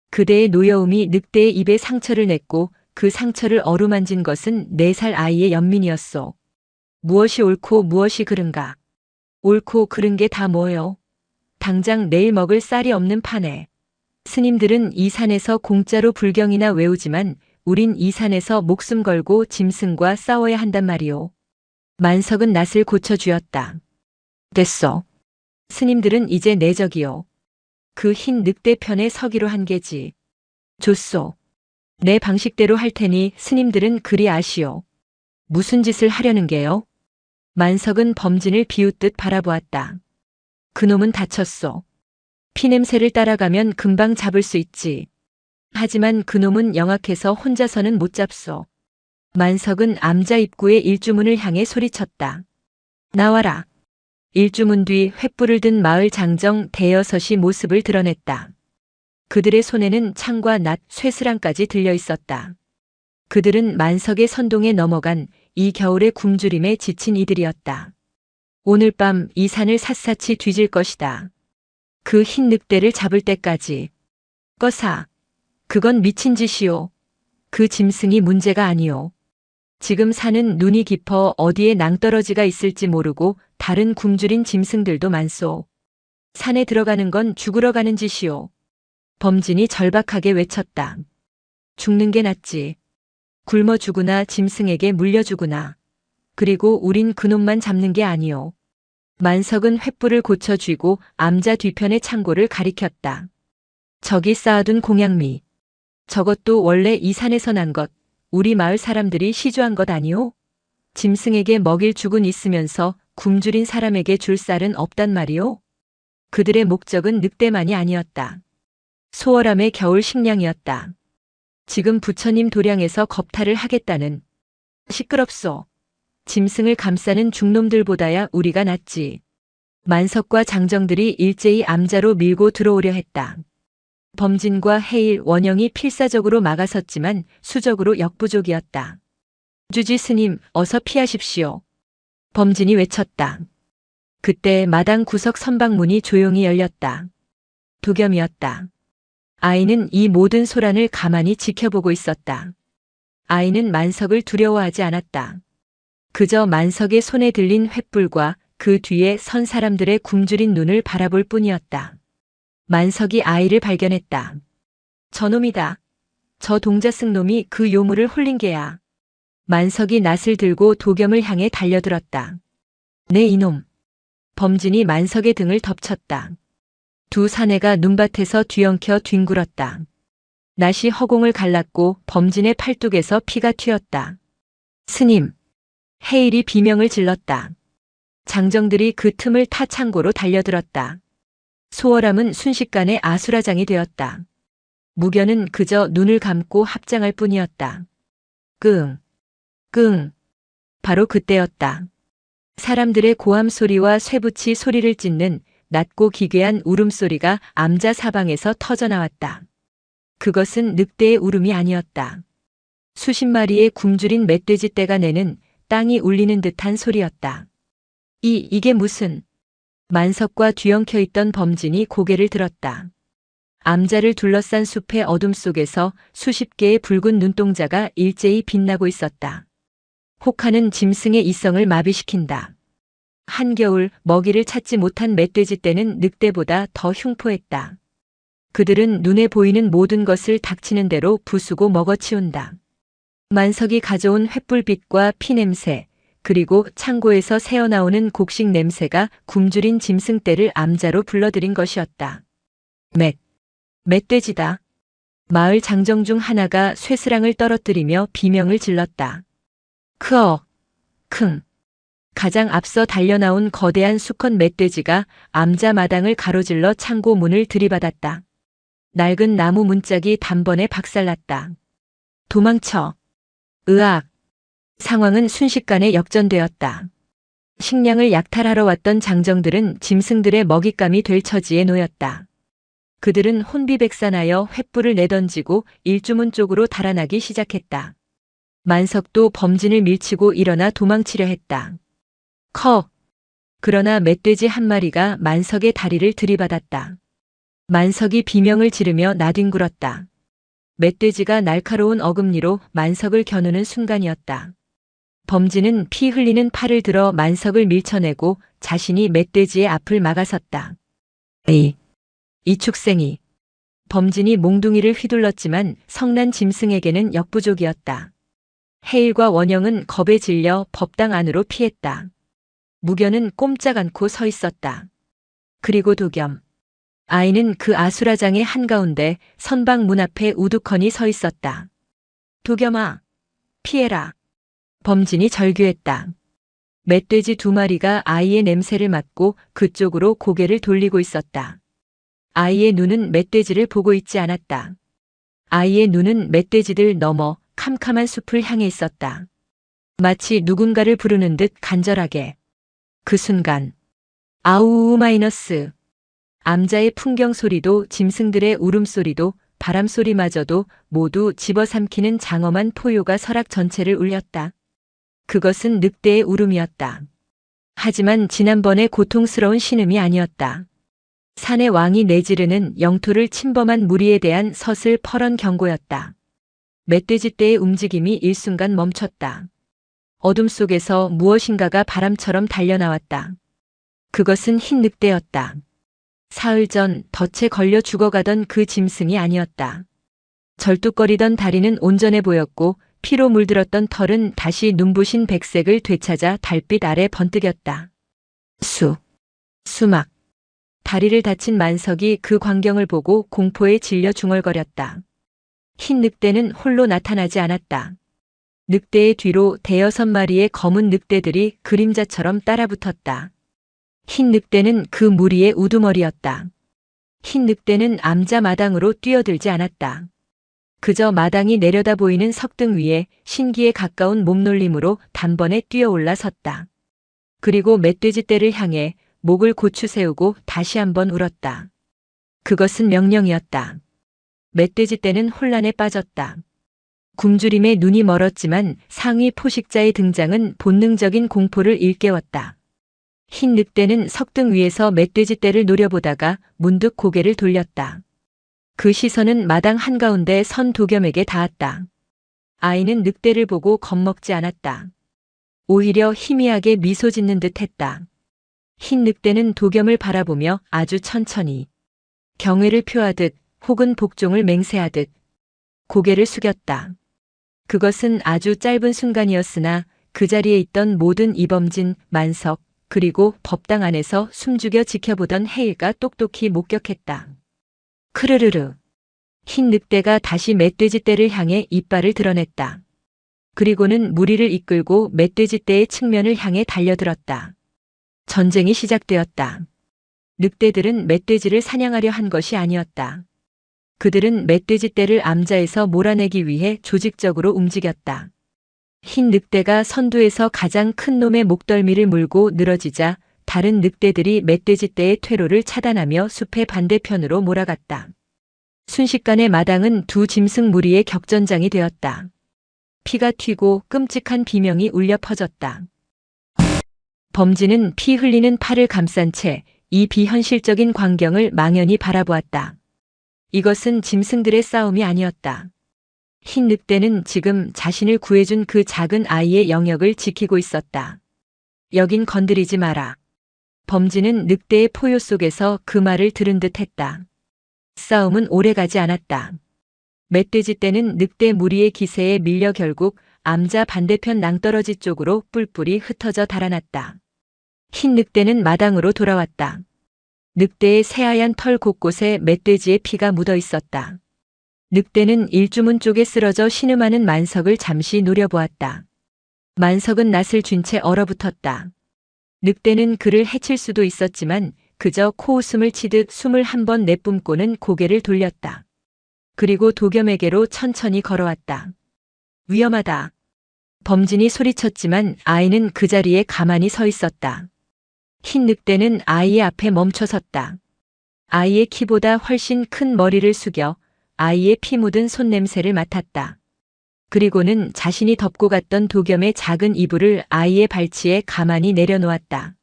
그대의 노여움이 늑대의 입에 상처를 냈고 그 상처를 어루만진 것은 4살 아이의 연민이었소. 무엇이 옳고 무엇이 그른가. 옳고 그른 게 다 뭐요? 당장 내일 먹을 쌀이 없는 판에. 스님들은 이 산에서 공짜로 불경이나 외우지만 우린 이 산에서 목숨 걸고 짐승과 싸워야 한단 말이오. 만석은 낯을 고쳐주었다. 됐어. 스님들은 이제 내 적이요. 그 흰 늑대 편에 서기로 한 게지. 좋소. 내 방식대로 할 테니 스님들은 그리 아시오. 무슨 짓을 하려는 게요? 만석은 범진을 비웃듯 바라보았다. 그놈은 다쳤소. 피냄새를 따라가면 금방 잡을 수 있지. 하지만 그놈은 영악해서 혼자서는 못 잡소. 만석은 암자 입구의 일주문을 향해 소리쳤다. 나와라. 일주문 뒤 횃불을 든 마을 장정 대여섯이 모습을 드러냈다. 그들의 손에는 창과 낫, 쇠스랑까지 들려 있었다. 그들은 만석의 선동에 넘어간 이 겨울의 굶주림에 지친 이들이었다. 오늘 밤 이 산을 샅샅이 뒤질 것이다. 그 흰 늑대를 잡을 때까지. 꺼사. 그건 미친 짓이오. 그 짐승이 문제가 아니오. 지금 산은 눈이 깊어 어디에 낭떠러지가 있을지 모르고 다른 굶주린 짐승들도 많소. 산에 들어가는 건 죽으러 가는 짓이오. 범진이 절박하게 외쳤다. 죽는 게 낫지. 굶어 죽으나 짐승에게 물려 죽으나. 그리고 우린 그놈만 잡는 게 아니오. 만석은 횃불을 고쳐 쥐고 암자 뒤편의 창고를 가리켰다. 저기 쌓아둔 공양미. 저것도 원래 이 산에서 난 것, 우리 마을 사람들이 시주한 것 아니오? 짐승에게 먹일 죽은 있으면서 굶주린 사람에게 줄 쌀은 없단 말이오? 그들의 목적은 늑대만이 아니었다. 소월함의 겨울 식량이었다. 지금 부처님 도량에서 겁탈을 하겠다는. 시끄럽소. 짐승을 감싸는 중놈들보다야 우리가 낫지. 만석과 장정들이 일제히 암자로 밀고 들어오려 했다. 범진과 해일, 원영이 필사적으로 막아섰지만 수적으로 역부족이었다. 주지 스님, 어서 피하십시오. 범진이 외쳤다. 그때 마당 구석 선방문이 조용히 열렸다. 도겸이었다. 아이는 이 모든 소란을 가만히 지켜보고 있었다. 아이는 만석을 두려워하지 않았다. 그저 만석의 손에 들린 횃불과 그 뒤에 선 사람들의 굶주린 눈을 바라볼 뿐이었다. 만석이 아이를 발견했다. 저놈이다. 저 동자승 놈이 그 요물을 홀린 게야. 만석이 낫을 들고 도겸을 향해 달려들었다. 네 이놈. 범진이 만석의 등을 덮쳤다. 두 사내가 눈밭에서 뒤엉켜 뒹굴었다. 낫이 허공을 갈랐고 범진의 팔뚝에서 피가 튀었다. 스님. 해일이 비명을 질렀다. 장정들이 그 틈을 타 창고로 달려들었다. 소월함은 순식간에 아수라장이 되었다. 무견은 그저 눈을 감고 합장할 뿐이었다. 끙, 끙. 바로 그때였다. 사람들의 고함 소리와 쇠붙이 소리를 찢는 낮고 기괴한 울음소리가 암자 사방에서 터져나왔다. 그것은 늑대의 울음이 아니었다. 수십 마리의 굶주린 멧돼지 떼가 내는 땅이 울리는 듯한 소리였다. 이게 무슨... 만석과 뒤엉켜 있던 범진이 고개를 들었다. 암자를 둘러싼 숲의 어둠 속에서 수십 개의 붉은 눈동자가 일제히 빛나고 있었다. 혹하는 짐승의 이성을 마비시킨다. 한겨울 먹이를 찾지 못한 멧돼지 떼는 늑대보다 더 흉포했다. 그들은 눈에 보이는 모든 것을 닥치는 대로 부수고 먹어치운다. 만석이 가져온 횃불빛과 피냄새, 그리고 창고에서 새어나오는 곡식 냄새가 굶주린 짐승떼를 암자로 불러들인 것이었다. 멧돼지다. 마을 장정 중 하나가 쇠스랑을 떨어뜨리며 비명을 질렀다. 크어, 킁. 가장 앞서 달려나온 거대한 수컷 멧돼지가 암자 마당을 가로질러 창고 문을 들이받았다. 낡은 나무 문짝이 단번에 박살났다. 도망쳐. 으악. 상황은 순식간에 역전되었다. 식량을 약탈하러 왔던 장정들은 짐승들의 먹잇감이 될 처지에 놓였다. 그들은 혼비백산하여 횃불을 내던지고 일주문 쪽으로 달아나기 시작했다. 만석도 범진을 밀치고 일어나 도망치려 했다. 커. 그러나 멧돼지 한 마리가 만석의 다리를 들이받았다. 만석이 비명을 지르며 나뒹굴었다. 멧돼지가 날카로운 어금니로 만석을 겨누는 순간이었다. 범진은 피 흘리는 팔을 들어 만석을 밀쳐내고 자신이 멧돼지의 앞을 막아섰다. 이 축생이. 범진이 몽둥이를 휘둘렀지만 성난 짐승에게는 역부족이었다. 해일과 원영은 겁에 질려 법당 안으로 피했다. 무견은 꼼짝 않고 서 있었다. 그리고 도겸. 아이는 그 아수라장의 한가운데 선방 문 앞에 우두커니 서 있었다. 도겸아, 피해라. 범진이 절규했다. 멧돼지 두 마리가 아이의 냄새를 맡고 그쪽으로 고개를 돌리고 있었다. 아이의 눈은 멧돼지를 보고 있지 않았다. 아이의 눈은 멧돼지들 넘어 캄캄한 숲을 향해 있었다. 마치 누군가를 부르는 듯 간절하게. 그 순간 아우우 마이너스. 암자의 풍경 소리도 짐승들의 울음소리도 바람소리마저도 모두 집어삼키는 장엄한 포효가 설악 전체를 울렸다. 그것은 늑대의 울음이었다. 하지만 지난번의 고통스러운 신음이 아니었다. 산의 왕이 내지르는 영토를 침범한 무리에 대한 서슬 펄언 경고였다. 멧돼지떼의 움직임이 일순간 멈췄다. 어둠 속에서 무엇인가가 바람처럼 달려나왔다. 그것은 흰 늑대였다. 사흘 전 덫에 걸려 죽어가던 그 짐승이 아니었다. 절뚝거리던 다리는 온전해 보였고 피로 물들었던 털은 다시 눈부신 백색을 되찾아 달빛 아래 번뜩였다. 수막. 다리를 다친 만석이 그 광경을 보고 공포에 질려 중얼거렸다. 흰 늑대는 홀로 나타나지 않았다. 늑대의 뒤로 대여섯 마리의 검은 늑대들이 그림자처럼 따라붙었다. 흰 늑대는 그 무리의 우두머리였다. 흰 늑대는 암자 마당으로 뛰어들지 않았다. 그저 마당이 내려다 보이는 석등 위에 신기에 가까운 몸놀림으로 단번에 뛰어올라 섰다. 그리고 멧돼지 떼를 향해 목을 고추 세우고 다시 한번 울었다. 그것은 명령이었다. 멧돼지 떼는 혼란에 빠졌다. 굶주림에 눈이 멀었지만 상위 포식자의 등장은 본능적인 공포를 일깨웠다. 흰 늑대는 석등 위에서 멧돼지 떼를 노려보다가 문득 고개를 돌렸다. 그 시선은 마당 한가운데 선 도겸에게 닿았다. 아이는 늑대를 보고 겁먹지 않았다. 오히려 희미하게 미소 짓는 듯 했다. 흰 늑대는 도겸을 바라보며 아주 천천히 경외를 표하듯 혹은 복종을 맹세하듯 고개를 숙였다. 그것은 아주 짧은 순간이었으나 그 자리에 있던 모든 이범진, 만석, 그리고 법당 안에서 숨죽여 지켜보던 해일가 똑똑히 목격했다. 크르르르. 흰 늑대가 다시 멧돼지 떼를 향해 이빨을 드러냈다. 그리고는 무리를 이끌고 멧돼지 떼의 측면을 향해 달려들었다. 전쟁이 시작되었다. 늑대들은 멧돼지를 사냥하려 한 것이 아니었다. 그들은 멧돼지 떼를 암자에서 몰아내기 위해 조직적으로 움직였다. 흰 늑대가 선두에서 가장 큰 놈의 목덜미를 물고 늘어지자 다른 늑대들이 멧돼지 떼의 퇴로를 차단하며 숲의 반대편으로 몰아갔다. 순식간에 마당은 두 짐승 무리의 격전장이 되었다. 피가 튀고 끔찍한 비명이 울려 퍼졌다. 범진은 피 흘리는 팔을 감싼 채 이 비현실적인 광경을 망연히 바라보았다. 이것은 짐승들의 싸움이 아니었다. 흰 늑대는 지금 자신을 구해준 그 작은 아이의 영역을 지키고 있었다. 여긴 건드리지 마라. 범진은 늑대의 포효 속에서 그 말을 들은 듯 했다. 싸움은 오래가지 않았다. 멧돼지 떼는 늑대 무리의 기세에 밀려 결국 암자 반대편 낭떠러지 쪽으로 뿔뿔이 흩어져 달아났다. 흰 늑대는 마당으로 돌아왔다. 늑대의 새하얀 털 곳곳에 멧돼지의 피가 묻어 있었다. 늑대는 일주문 쪽에 쓰러져 신음하는 만석을 잠시 노려보았다. 만석은 낯을 쥔 채 얼어붙었다. 늑대는 그를 해칠 수도 있었지만 그저 코웃음을 치듯 숨을 한 번 내뿜고는 고개를 돌렸다. 그리고 도겸에게로 천천히 걸어왔다. 위험하다. 범진이 소리쳤지만 아이는 그 자리에 가만히 서 있었다. 흰 늑대는 아이의 앞에 멈춰 섰다. 아이의 키보다 훨씬 큰 머리를 숙여 아이의 피 묻은 손냄새를 맡았다. 그리고는 자신이 덮고 갔던 도겸의 작은 이불을 아이의 발치에 가만히 내려놓았다.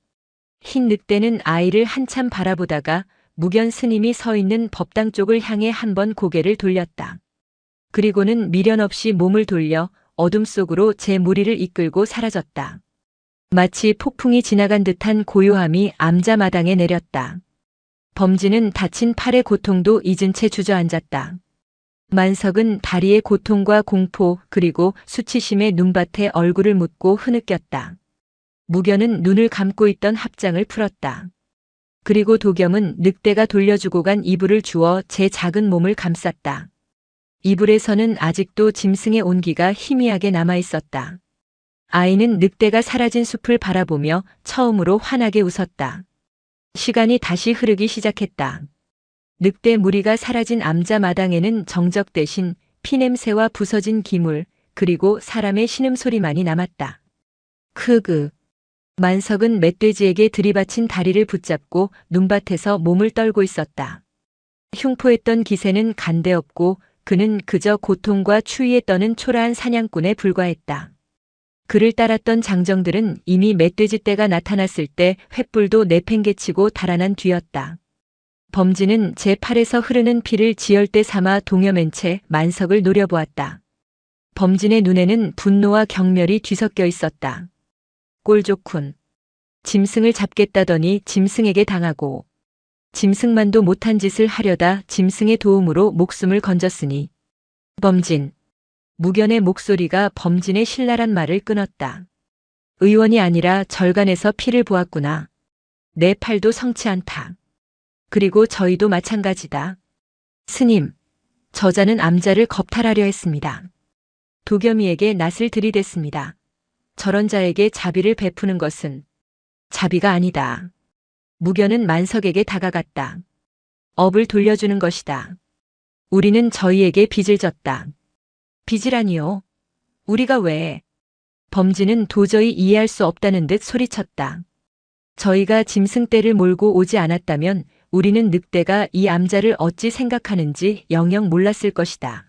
흰 늑대는 아이를 한참 바라보다가 무견 스님이 서 있는 법당 쪽을 향해 한 번 고개를 돌렸다. 그리고는 미련 없이 몸을 돌려 어둠 속으로 제 무리를 이끌고 사라졌다. 마치 폭풍이 지나간 듯한 고요함이 암자마당에 내렸다. 범진은 다친 팔의 고통도 잊은 채 주저앉았다. 만석은 다리의 고통과 공포 그리고 수치심에 눈밭에 얼굴을 묻고 흐느꼈다. 무견은 눈을 감고 있던 합장을 풀었다. 그리고 도겸은 늑대가 돌려주고 간 이불을 주워 제 작은 몸을 감쌌다. 이불에서는 아직도 짐승의 온기가 희미하게 남아 있었다. 아이는 늑대가 사라진 숲을 바라보며 처음으로 환하게 웃었다. 시간이 다시 흐르기 시작했다. 늑대 무리가 사라진 암자 마당에는 정적 대신 피냄새와 부서진 기물, 그리고 사람의 신음소리만이 남았다. 크그. 만석은 멧돼지에게 들이받친 다리를 붙잡고 눈밭에서 몸을 떨고 있었다. 흉포했던 기세는 간데없고 그는 그저 고통과 추위에 떠는 초라한 사냥꾼에 불과했다. 그를 따랐던 장정들은 이미 멧돼지 떼가 나타났을 때 횃불도 내팽개치고 달아난 뒤였다. 범진은 제 팔에서 흐르는 피를 지혈대 삼아 동여맨 채 만석을 노려보았다. 범진의 눈에는 분노와 경멸이 뒤섞여 있었다. 꼴 좋군. 짐승을 잡겠다더니 짐승에게 당하고 짐승만도 못한 짓을 하려다 짐승의 도움으로 목숨을 건졌으니. 범진. 무견의 목소리가 범진의 신랄한 말을 끊었다. 의원이 아니라 절간에서 피를 보았구나. 내 팔도 성치 않다. 그리고 저희도 마찬가지다. 스님, 저자는 암자를 겁탈하려 했습니다. 도겸이에게 낯을 들이댔습니다. 저런 자에게 자비를 베푸는 것은 자비가 아니다. 무견은 만석에게 다가갔다. 업을 돌려주는 것이다. 우리는 저희에게 빚을 졌다. 빚이라니요? 우리가 왜? 범진은 도저히 이해할 수 없다는 듯 소리쳤다. 저희가 짐승떼를 몰고 오지 않았다면 우리는 늑대가 이 암자를 어찌 생각하는지 영영 몰랐을 것이다.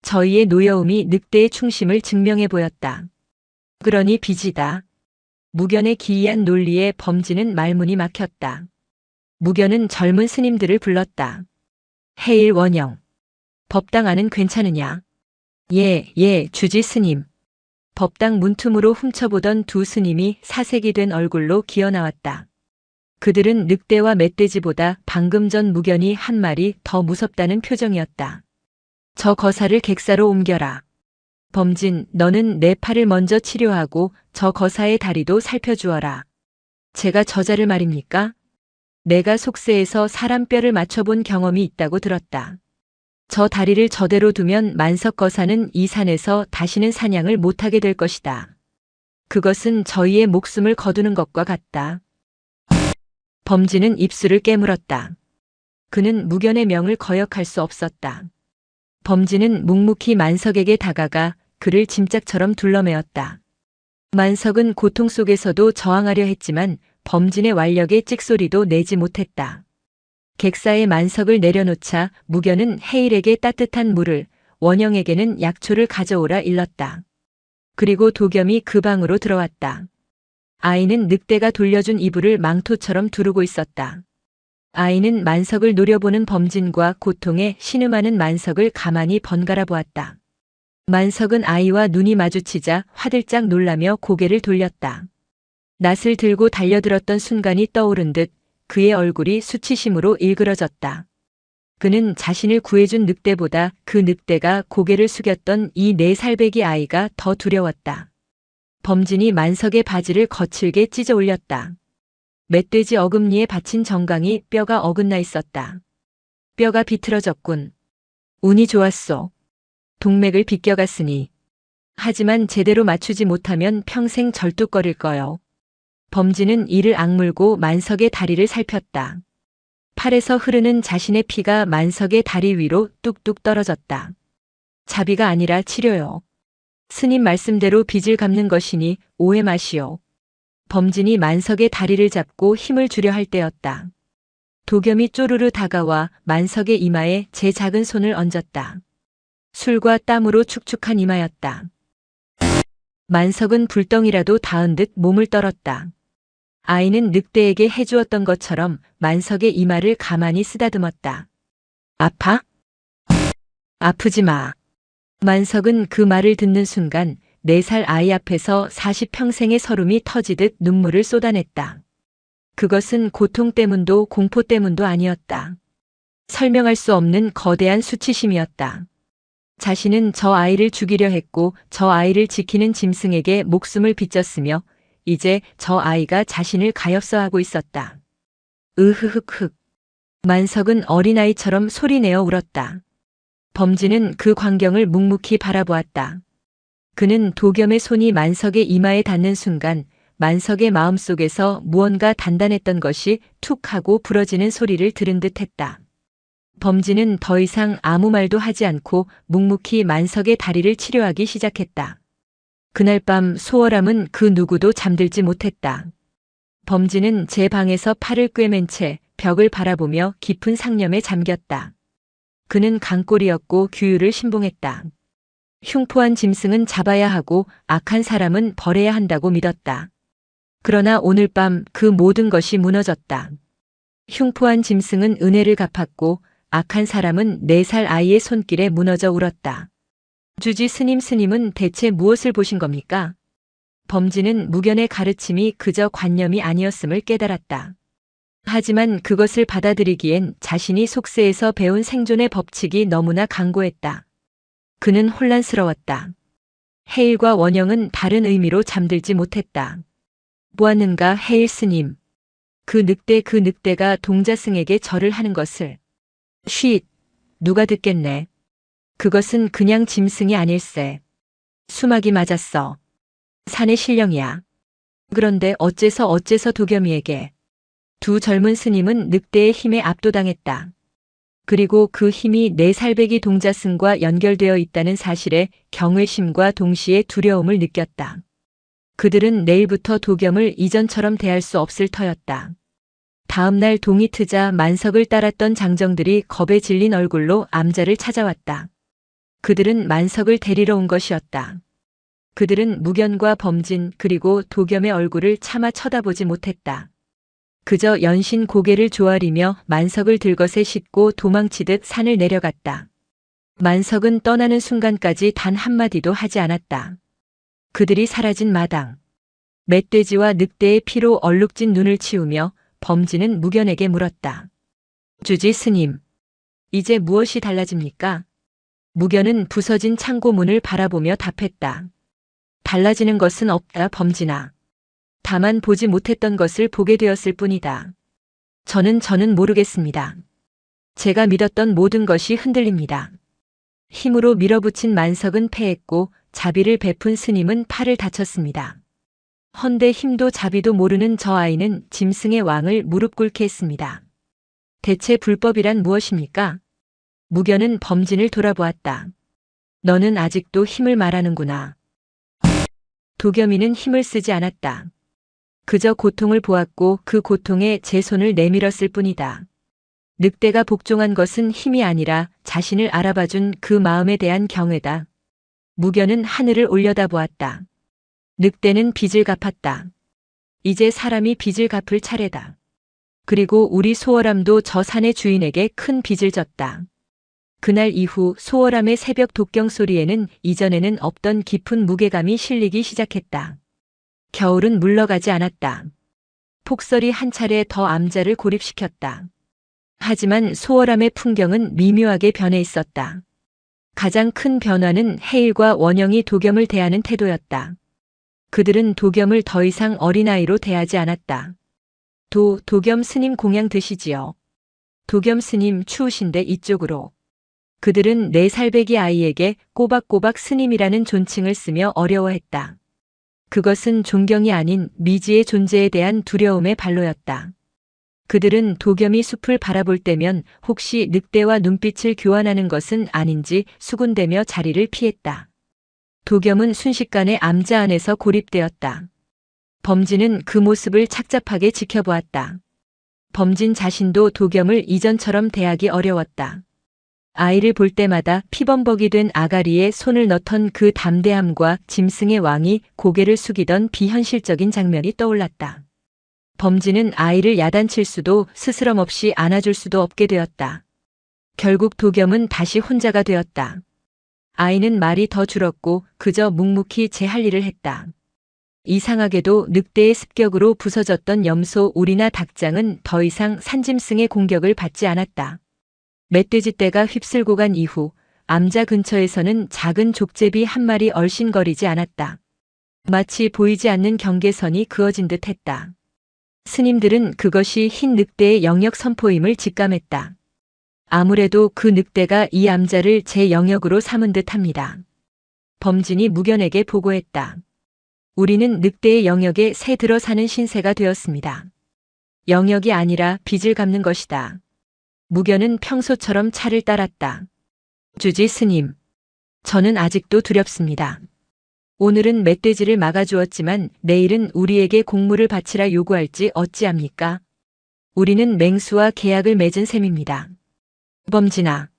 저희의 노여움이 늑대의 충심을 증명해 보였다. 그러니 빚이다. 무견의 기이한 논리에 범진은 말문이 막혔다. 무견은 젊은 스님들을 불렀다. 해일 원영. 법당 안은 괜찮으냐? 예, 주지 스님. 법당 문틈으로 훔쳐보던 두 스님이 사색이 된 얼굴로 기어나왔다. 그들은 늑대와 멧돼지보다 방금 전 무견이 한 마리 더 무섭다는 표정이었다. 저 거사를 객사로 옮겨라. 범진, 너는 내 팔을 먼저 치료하고 저 거사의 다리도 살펴주어라. 제가 저자를 말입니까? 내가 속세에서 사람 뼈를 맞춰본 경험이 있다고 들었다. 저 다리를 저대로 두면 만석 거사는 이 산에서 다시는 사냥을 못하게 될 것이다. 그것은 저희의 목숨을 거두는 것과 같다. 범진은 입술을 깨물었다. 그는 무견의 명을 거역할 수 없었다. 범진은 묵묵히 만석에게 다가가 그를 짐짝처럼 둘러매었다. 만석은 고통 속에서도 저항하려 했지만 범진의 완력에 찍소리도 내지 못했다. 객사의 만석을 내려놓자 무견은 해일에게 따뜻한 물을, 원영에게는 약초를 가져오라 일렀다. 그리고 도겸이 그 방으로 들어왔다. 아이는 늑대가 돌려준 이불을 망토처럼 두르고 있었다. 아이는 만석을 노려보는 범진과 고통에 신음하는 만석을 가만히 번갈아 보았다. 만석은 아이와 눈이 마주치자 화들짝 놀라며 고개를 돌렸다. 낫을 들고 달려들었던 순간이 떠오른 듯 그의 얼굴이 수치심으로 일그러졌다. 그는 자신을 구해준 늑대보다 그 늑대가 고개를 숙였던 이 4살배기 아이가 더 두려웠다. 범진이 만석의 바지를 거칠게 찢어 올렸다. 멧돼지 어금니에 받친 정강이 뼈가 어긋나 있었다. 뼈가 비틀어졌군. 운이 좋았소. 동맥을 비껴갔으니. 하지만 제대로 맞추지 못하면 평생 절뚝거릴 거요. 범진은 이를 악물고 만석의 다리를 살폈다. 팔에서 흐르는 자신의 피가 만석의 다리 위로 뚝뚝 떨어졌다. 자비가 아니라 치료요. 스님 말씀대로 빚을 갚는 것이니 오해 마시오. 범진이 만석의 다리를 잡고 힘을 주려 할 때였다. 도겸이 쪼르르 다가와 만석의 이마에 제 작은 손을 얹었다. 술과 땀으로 축축한 이마였다. 만석은 불덩이라도 닿은 듯 몸을 떨었다. 아이는 늑대에게 해주었던 것처럼 만석의 이마를 가만히 쓰다듬었다. 아파? 아프지 마. 만석은 그 말을 듣는 순간 4살 아이 앞에서 40평생의 서름이 터지듯 눈물을 쏟아냈다. 그것은 고통 때문도 공포 때문도 아니었다. 설명할 수 없는 거대한 수치심이었다. 자신은 저 아이를 죽이려 했고 저 아이를 지키는 짐승에게 목숨을 빚졌으며 이제 저 아이가 자신을 가엾어하고 있었다. 으흐흑흑. 만석은 어린아이처럼 소리내어 울었다. 범진은 그 광경을 묵묵히 바라보았다. 그는 도겸의 손이 만석의 이마에 닿는 순간 만석의 마음속에서 무언가 단단했던 것이 툭 하고 부러지는 소리를 들은 듯 했다. 범진은 더 이상 아무 말도 하지 않고 묵묵히 만석의 다리를 치료하기 시작했다. 그날 밤 소월함은 그 누구도 잠들지 못했다. 범진은 제 방에서 팔을 꿰맨 채 벽을 바라보며 깊은 상념에 잠겼다. 그는 강골이었고 규율을 신봉했다. 흉포한 짐승은 잡아야 하고 악한 사람은 벌해야 한다고 믿었다. 그러나 오늘 밤 그 모든 것이 무너졌다. 흉포한 짐승은 은혜를 갚았고 악한 사람은 4살 아이의 손길에 무너져 울었다. 주지 스님은 대체 무엇을 보신 겁니까? 범진은 무견의 가르침이 그저 관념이 아니었음을 깨달았다. 하지만 그것을 받아들이기엔 자신이 속세에서 배운 생존의 법칙이 너무나 강고했다. 그는 혼란스러웠다. 해일과 원영은 다른 의미로 잠들지 못했다. 보았는가 해일 스님. 그 늑대가 동자승에게 절을 하는 것을. 쉿. 누가 듣겠네. 그것은 그냥 짐승이 아닐세. 수막이 맞았어. 산의 신령이야. 그런데 어째서 도겸이에게. 두 젊은 스님은 늑대의 힘에 압도당했다. 그리고 그 힘이 4살배기 동자승과 연결되어 있다는 사실에 경외심과 동시에 두려움을 느꼈다. 그들은 내일부터 도겸을 이전처럼 대할 수 없을 터였다. 다음 날 동이 트자 만석을 따랐던 장정들이 겁에 질린 얼굴로 암자를 찾아왔다. 그들은 만석을 데리러 온 것이었다. 그들은 무견과 범진 그리고 도겸의 얼굴을 차마 쳐다보지 못했다. 그저 연신 고개를 조아리며 만석을 들것에 싣고 도망치듯 산을 내려갔다. 만석은 떠나는 순간까지 단 한마디도 하지 않았다. 그들이 사라진 마당. 멧돼지와 늑대의 피로 얼룩진 눈을 치우며 범진은 무견에게 물었다. 주지 스님, 이제 무엇이 달라집니까? 무견은 부서진 창고 문을 바라보며 답했다. 달라지는 것은 없다, 범진아. 다만 보지 못했던 것을 보게 되었을 뿐이다. 저는 모르겠습니다. 제가 믿었던 모든 것이 흔들립니다. 힘으로 밀어붙인 만석은 패했고 자비를 베푼 스님은 팔을 다쳤습니다. 헌데 힘도 자비도 모르는 저 아이는 짐승의 왕을 무릎 꿇게 했습니다. 대체 불법이란 무엇입니까? 무견은 범진을 돌아보았다. 너는 아직도 힘을 말하는구나. 도겸이는 힘을 쓰지 않았다. 그저 고통을 보았고 그 고통에 제 손을 내밀었을 뿐이다. 늑대가 복종한 것은 힘이 아니라 자신을 알아봐준 그 마음에 대한 경외다. 무견은 하늘을 올려다보았다. 늑대는 빚을 갚았다. 이제 사람이 빚을 갚을 차례다. 그리고 우리 소월함도 저 산의 주인에게 큰 빚을 졌다. 그날 이후 소월함의 새벽 독경 소리에는 이전에는 없던 깊은 무게감이 실리기 시작했다. 겨울은 물러가지 않았다. 폭설이 한 차례 더 암자를 고립시켰다. 하지만 소월함의 풍경은 미묘하게 변해 있었다. 가장 큰 변화는 해일과 원영이 도겸을 대하는 태도였다. 그들은 도겸을 더 이상 어린아이로 대하지 않았다. 도겸 스님 공양 드시지요. 도겸 스님 추우신데 이쪽으로. 그들은 4살배기 아이에게 꼬박꼬박 스님이라는 존칭을 쓰며 어려워했다. 그것은 존경이 아닌 미지의 존재에 대한 두려움의 발로였다. 그들은 도겸이 숲을 바라볼 때면 혹시 늑대와 눈빛을 교환하는 것은 아닌지 수군대며 자리를 피했다. 도겸은 순식간에 암자 안에서 고립되었다. 범진은 그 모습을 착잡하게 지켜보았다. 범진 자신도 도겸을 이전처럼 대하기 어려웠다. 아이를 볼 때마다 피범벅이 된 아가리에 손을 넣던 그 담대함과 짐승의 왕이 고개를 숙이던 비현실적인 장면이 떠올랐다. 범진은 아이를 야단칠 수도 스스럼 없이 안아줄 수도 없게 되었다. 결국 도겸은 다시 혼자가 되었다. 아이는 말이 더 줄었고 그저 묵묵히 제 할 일을 했다. 이상하게도 늑대의 습격으로 부서졌던 염소 오리나 닭장은 더 이상 산짐승의 공격을 받지 않았다. 멧돼지떼가 휩쓸고 간 이후 암자 근처에서는 작은 족제비 한 마리 얼씬거리지 않았다. 마치 보이지 않는 경계선이 그어진 듯 했다. 스님들은 그것이 흰 늑대의 영역 선포임을 직감했다. 아무래도 그 늑대가 이 암자를 제 영역으로 삼은 듯 합니다. 범진이 무견에게 보고했다. 우리는 늑대의 영역에 새 들어 사는 신세가 되었습니다. 영역이 아니라 빚을 갚는 것이다. 무견은 평소처럼 차를 따랐다. 주지 스님. 저는 아직도 두렵습니다. 오늘은 멧돼지를 막아주었지만 내일은 우리에게 공물을 바치라 요구할지 어찌합니까? 우리는 맹수와 계약을 맺은 셈입니다. 범진아,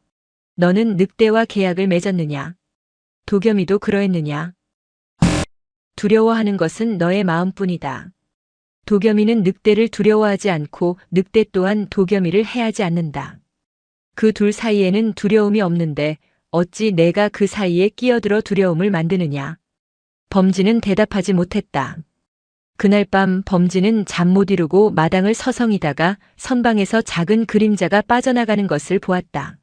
너는 늑대와 계약을 맺었느냐? 도겸이도 그러했느냐? 두려워하는 것은 너의 마음뿐이다. 도겸이는 늑대를 두려워하지 않고 늑대 또한 도겸이를 해하지 않는다. 그 둘 사이에는 두려움이 없는데 어찌 내가 그 사이에 끼어들어 두려움을 만드느냐? 범진은 대답하지 못했다. 그날 밤 범진은 잠 못 이루고 마당을 서성이다가 선방에서 작은 그림자가 빠져나가는 것을 보았다.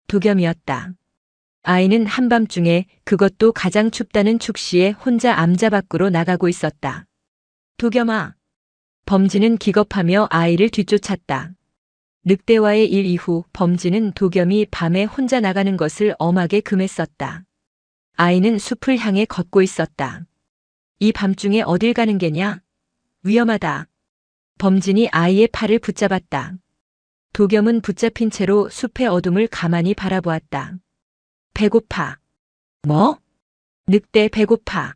도겸이었다. 아이는 한밤중에 그것도 가장 춥다는 축시에 혼자 암자 밖으로 나가고 있었다. 도겸아. 범진은 기겁하며 아이를 뒤쫓았다. 늑대와의 일 이후 범진은 도겸이 밤에 혼자 나가는 것을 엄하게 금했었다. 아이는 숲을 향해 걷고 있었다. 이 밤중에 어딜 가는 게냐? 위험하다. 범진이 아이의 팔을 붙잡았다. 도겸은 붙잡힌 채로 숲의 어둠을 가만히 바라보았다. 배고파. 뭐? 늑대 배고파.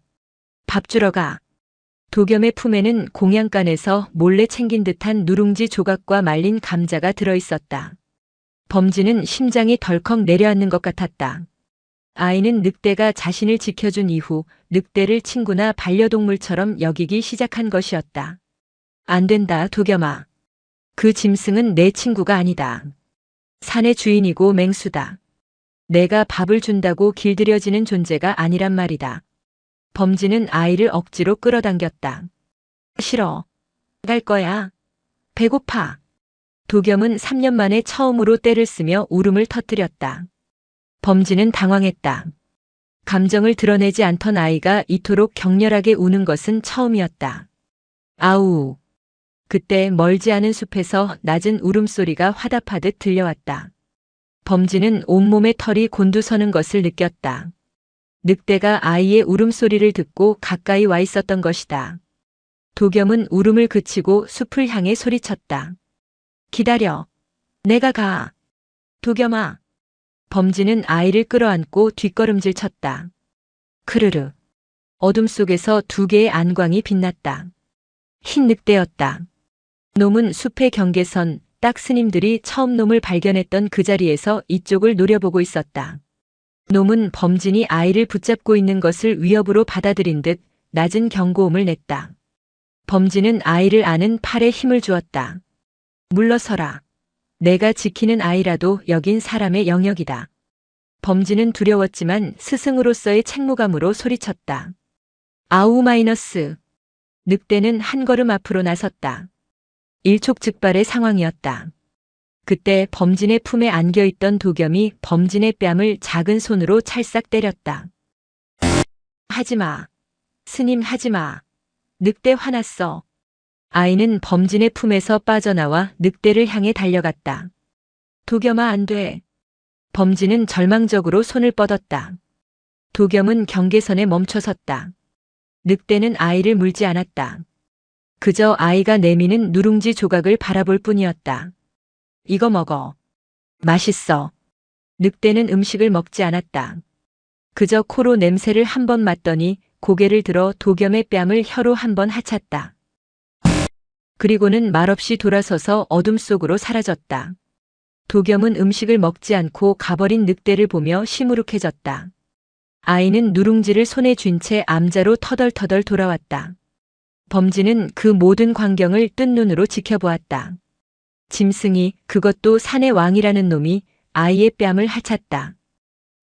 밥 주러 가. 도겸의 품에는 공양간에서 몰래 챙긴 듯한 누룽지 조각과 말린 감자가 들어있었다. 범진은 심장이 덜컥 내려앉는 것 같았다. 아이는 늑대가 자신을 지켜준 이후 늑대를 친구나 반려동물처럼 여기기 시작한 것이었다. 안 된다, 도겸아. 그 짐승은 내 친구가 아니다. 산의 주인이고 맹수다. 내가 밥을 준다고 길들여지는 존재가 아니란 말이다. 범진은 아이를 억지로 끌어당겼다. 싫어. 갈 거야. 배고파. 도겸은 3년 만에 처음으로 떼를 쓰며 울음을 터뜨렸다. 범진은 당황했다. 감정을 드러내지 않던 아이가 이토록 격렬하게 우는 것은 처음이었다. 아우. 그때 멀지 않은 숲에서 낮은 울음소리가 화답하듯 들려왔다. 범진은 온몸에 털이 곤두서는 것을 느꼈다. 늑대가 아이의 울음소리를 듣고 가까이 와 있었던 것이다. 도겸은 울음을 그치고 숲을 향해 소리쳤다. 기다려. 내가 가. 도겸아. 범진은 아이를 끌어안고 뒷걸음질 쳤다. 크르르. 어둠 속에서 두 개의 안광이 빛났다. 흰 늑대였다. 놈은 숲의 경계선, 딱 스님들이 처음 놈을 발견했던 그 자리에서 이쪽을 노려보고 있었다. 놈은 범진이 아이를 붙잡고 있는 것을 위협으로 받아들인 듯 낮은 경고음을 냈다. 범진은 아이를 안은 팔에 힘을 주었다. 물러서라. 내가 지키는 아이라도 여긴 사람의 영역이다. 범진은 두려웠지만 스승으로서의 책무감으로 소리쳤다. 아우 마이너스. 늑대는 한 걸음 앞으로 나섰다. 일촉즉발의 상황이었다. 그때 범진의 품에 안겨있던 도겸이 범진의 뺨을 작은 손으로 찰싹 때렸다. 하지마. 스님 하지마. 늑대 화났어. 아이는 범진의 품에서 빠져나와 늑대를 향해 달려갔다. 도겸아 안 돼. 범진은 절망적으로 손을 뻗었다. 도겸은 경계선에 멈춰섰다. 늑대는 아이를 물지 않았다. 그저 아이가 내미는 누룽지 조각을 바라볼 뿐이었다. 이거 먹어. 맛있어. 늑대는 음식을 먹지 않았다. 그저 코로 냄새를 한 번 맡더니 고개를 들어 도겸의 뺨을 혀로 한 번 하찼다. 그리고는 말없이 돌아서서 어둠 속으로 사라졌다. 도겸은 음식을 먹지 않고 가버린 늑대를 보며 시무룩해졌다. 아이는 누룽지를 손에 쥔 채 암자로 터덜터덜 돌아왔다. 범진은 그 모든 광경을 뜬 눈으로 지켜보았다. 짐승이, 그것도 산의 왕이라는 놈이 아이의 뺨을 하찼다.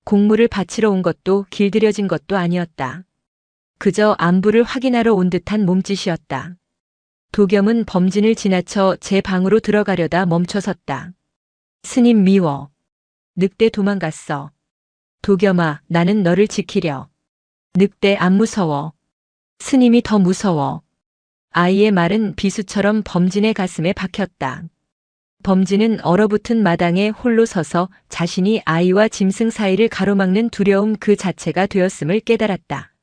공물을 바치러 온 것도 길들여진 것도 아니었다. 그저 안부를 확인하러 온 듯한 몸짓이었다. 도겸은 범진을 지나쳐 제 방으로 들어가려다 멈춰섰다. 스님 미워. 늑대 도망갔어. 도겸아, 나는 너를 지키려. 늑대 안 무서워. 스님이 더 무서워. 아이의 말은 비수처럼 범진의 가슴에 박혔다. 범진은 얼어붙은 마당에 홀로 서서 자신이 아이와 짐승 사이를 가로막는 두려움 그 자체가 되었음을 깨달았다.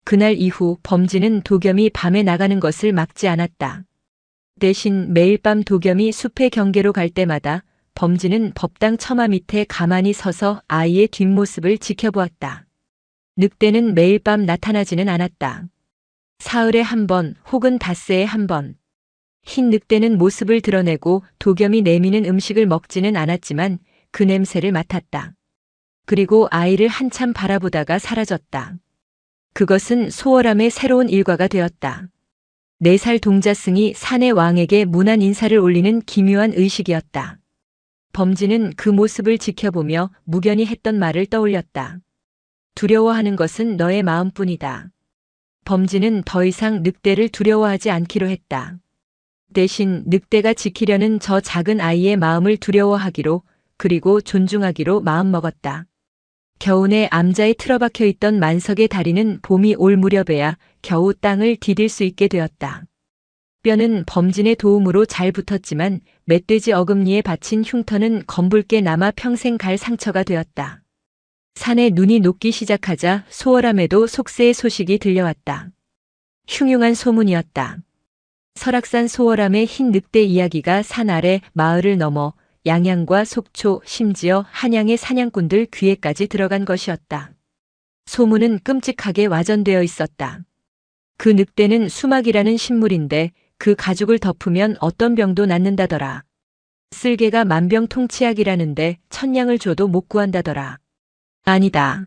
그날 이후 범진은 도겸이 밤에 나가는 것을 막지 않았다. 대신 매일 밤 도겸이 숲의 경계로 갈 때마다 범진은 법당 처마 밑에 가만히 서서 아이의 뒷모습을 지켜보았다. 늑대는 매일 밤 나타나지는 않았다. 사흘에 한 번 혹은 닷새에 한 번. 흰 늑대는 모습을 드러내고 도겸이 내미는 음식을 먹지는 않았지만 그 냄새를 맡았다. 그리고 아이를 한참 바라보다가 사라졌다. 그것은 소월함의 새로운 일과가 되었다. 4살 동자승이 산의 왕에게 문안 인사를 올리는 기묘한 의식이었다. 범진은 그 모습을 지켜보며 무견히 했던 말을 떠올렸다. 두려워하는 것은 너의 마음뿐이다. 범진은 더 이상 늑대를 두려워하지 않기로 했다. 대신 늑대가 지키려는 저 작은 아이의 마음을 두려워하기로, 그리고 존중하기로 마음먹었다. 겨우내 암자에 틀어박혀 있던 만석의 다리는 봄이 올 무렵에야 겨우 땅을 디딜 수 있게 되었다. 뼈는 범진의 도움으로 잘 붙었지만 멧돼지 어금니에 받친 흉터는 검붉게 남아 평생 갈 상처가 되었다. 산에 눈이 녹기 시작하자 소월함에도 속세의 소식이 들려왔다. 흉흉한 소문이었다. 설악산 소월함의 흰 늑대 이야기가 산 아래 마을을 넘어 양양과 속초, 심지어 한양의 사냥꾼들 귀에까지 들어간 것이었다. 소문은 끔찍하게 와전되어 있었다. 그 늑대는 수막이라는 식물인데 그 가죽을 덮으면 어떤 병도 낫는다더라. 쓸개가 만병통치약이라는데 천냥을 줘도 못 구한다더라. 아니다.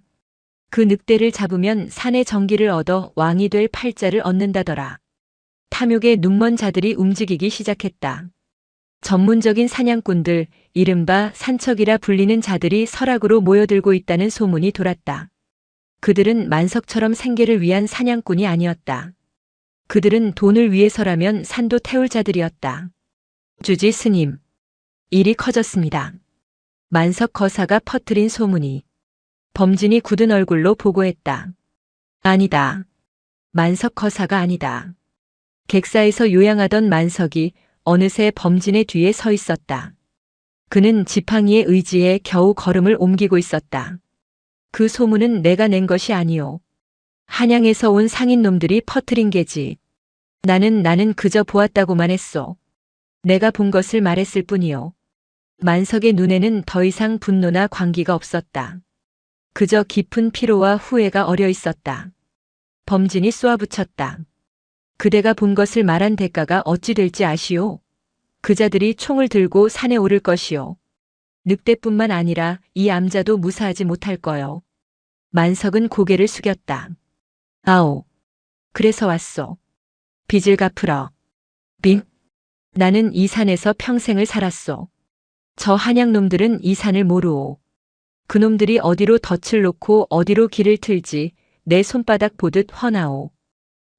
그 늑대를 잡으면 산의 정기를 얻어 왕이 될 팔자를 얻는다더라. 탐욕에 눈먼 자들이 움직이기 시작했다. 전문적인 사냥꾼들, 이른바 산척이라 불리는 자들이 설악으로 모여들고 있다는 소문이 돌았다. 그들은 만석처럼 생계를 위한 사냥꾼이 아니었다. 그들은 돈을 위해서라면 산도 태울 자들이었다. 주지 스님. 일이 커졌습니다. 만석 거사가 퍼뜨린 소문이. 범진이 굳은 얼굴로 보고했다. 아니다. 만석 거사가 아니다. 객사에서 요양하던 만석이 어느새 범진의 뒤에 서 있었다. 그는 지팡이의 의지에 겨우 걸음을 옮기고 있었다. 그 소문은 내가 낸 것이 아니오. 한양에서 온 상인놈들이 퍼뜨린 게지. 나는 그저 보았다고만 했소. 내가 본 것을 말했을 뿐이오. 만석의 눈에는 더 이상 분노나 광기가 없었다. 그저 깊은 피로와 후회가 어려 있었다. 범진이 쏘아붙였다. 그대가 본 것을 말한 대가가 어찌 될지 아시오? 그자들이 총을 들고 산에 오를 것이오. 늑대뿐만 아니라 이 암자도 무사하지 못할 거요. 만석은 고개를 숙였다. 아오. 그래서 왔소. 빚을 갚으러. 빚? 나는 이 산에서 평생을 살았소. 저 한양놈들은 이 산을 모르오. 그놈들이 어디로 덫을 놓고 어디로 길을 틀지 내 손바닥 보듯 훤하오.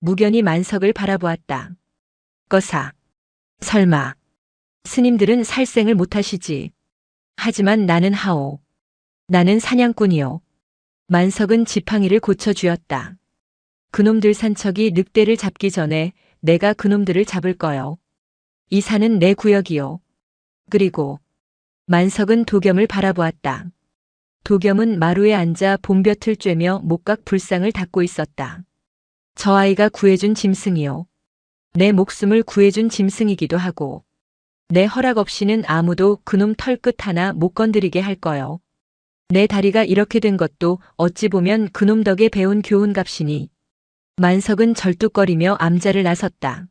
무견히 만석을 바라보았다. 거사. 설마. 스님들은 살생을 못하시지. 하지만 나는 하오. 나는 사냥꾼이오. 만석은 지팡이를 고쳐주었다. 그놈들 산척이 늑대를 잡기 전에 내가 그놈들을 잡을 거요. 이 산은 내 구역이요. 그리고 만석은 도겸을 바라보았다. 도겸은 마루에 앉아 봄볕을 쬐며 목각 불상을 닦고 있었다. 저 아이가 구해준 짐승이요. 내 목숨을 구해준 짐승이기도 하고 내 허락 없이는 아무도 그놈 털끝 하나 못 건드리게 할 거요. 내 다리가 이렇게 된 것도 어찌 보면 그놈 덕에 배운 교훈값이니. 만석은 절뚝거리며 암자를 나섰다.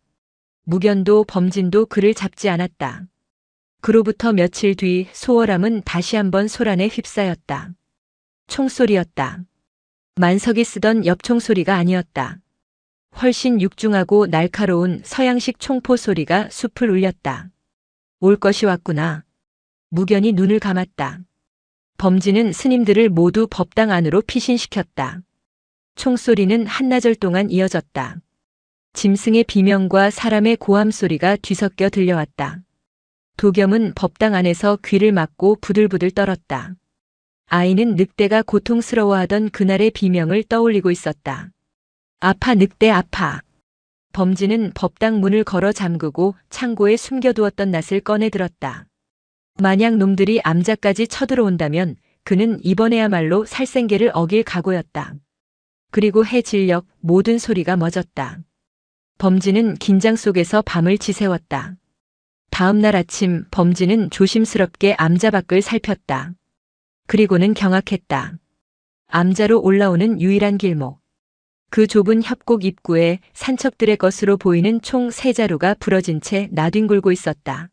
무견도 범진도 그를 잡지 않았다. 그로부터 며칠 뒤 소월함은 다시 한번 소란에 휩싸였다. 총소리였다. 만석이 쓰던 엽총소리가 아니었다. 훨씬 육중하고 날카로운 서양식 총포 소리가 숲을 울렸다. 올 것이 왔구나. 무견이 눈을 감았다. 범진은 스님들을 모두 법당 안으로 피신시켰다. 총소리는 한나절 동안 이어졌다. 짐승의 비명과 사람의 고함 소리가 뒤섞여 들려왔다. 도겸은 법당 안에서 귀를 막고 부들부들 떨었다. 아이는 늑대가 고통스러워하던 그날의 비명을 떠올리고 있었다. 아파 늑대 아파. 범진은 법당 문을 걸어 잠그고 창고에 숨겨두었던 낫을 꺼내 들었다. 만약 놈들이 암자까지 쳐들어온다면 그는 이번에야말로 살생계를 어길 각오였다. 그리고 해질녘 모든 소리가 멎었다. 범진은 긴장 속에서 밤을 지새웠다. 다음 날 아침 범진은 조심스럽게 암자 밖을 살폈다. 그리고는 경악했다. 암자로 올라오는 유일한 길목. 그 좁은 협곡 입구에 산척들의 것으로 보이는 총 3자루가 부러진 채 나뒹굴고 있었다.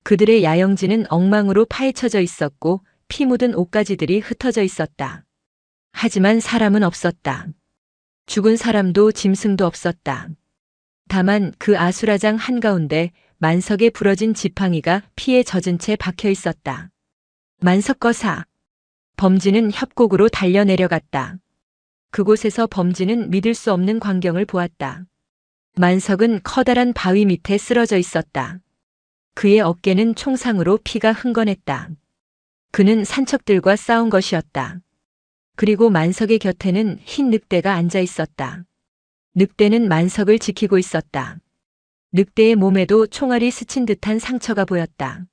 그들의 야영지는 엉망으로 파헤쳐져 있었고 피 묻은 옷가지들이 흩어져 있었다. 하지만 사람은 없었다. 죽은 사람도 짐승도 없었다. 다만 그 아수라장 한가운데 만석의 부러진 지팡이가 피에 젖은 채 박혀 있었다. 만석거사. 범진은 협곡으로 달려 내려갔다. 그곳에서 범진은 믿을 수 없는 광경을 보았다. 만석은 커다란 바위 밑에 쓰러져 있었다. 그의 어깨는 총상으로 피가 흥건했다. 그는 산척들과 싸운 것이었다. 그리고 만석의 곁에는 흰 늑대가 앉아 있었다. 늑대는 만석을 지키고 있었다. 늑대의 몸에도 총알이 스친 듯한 상처가 보였다.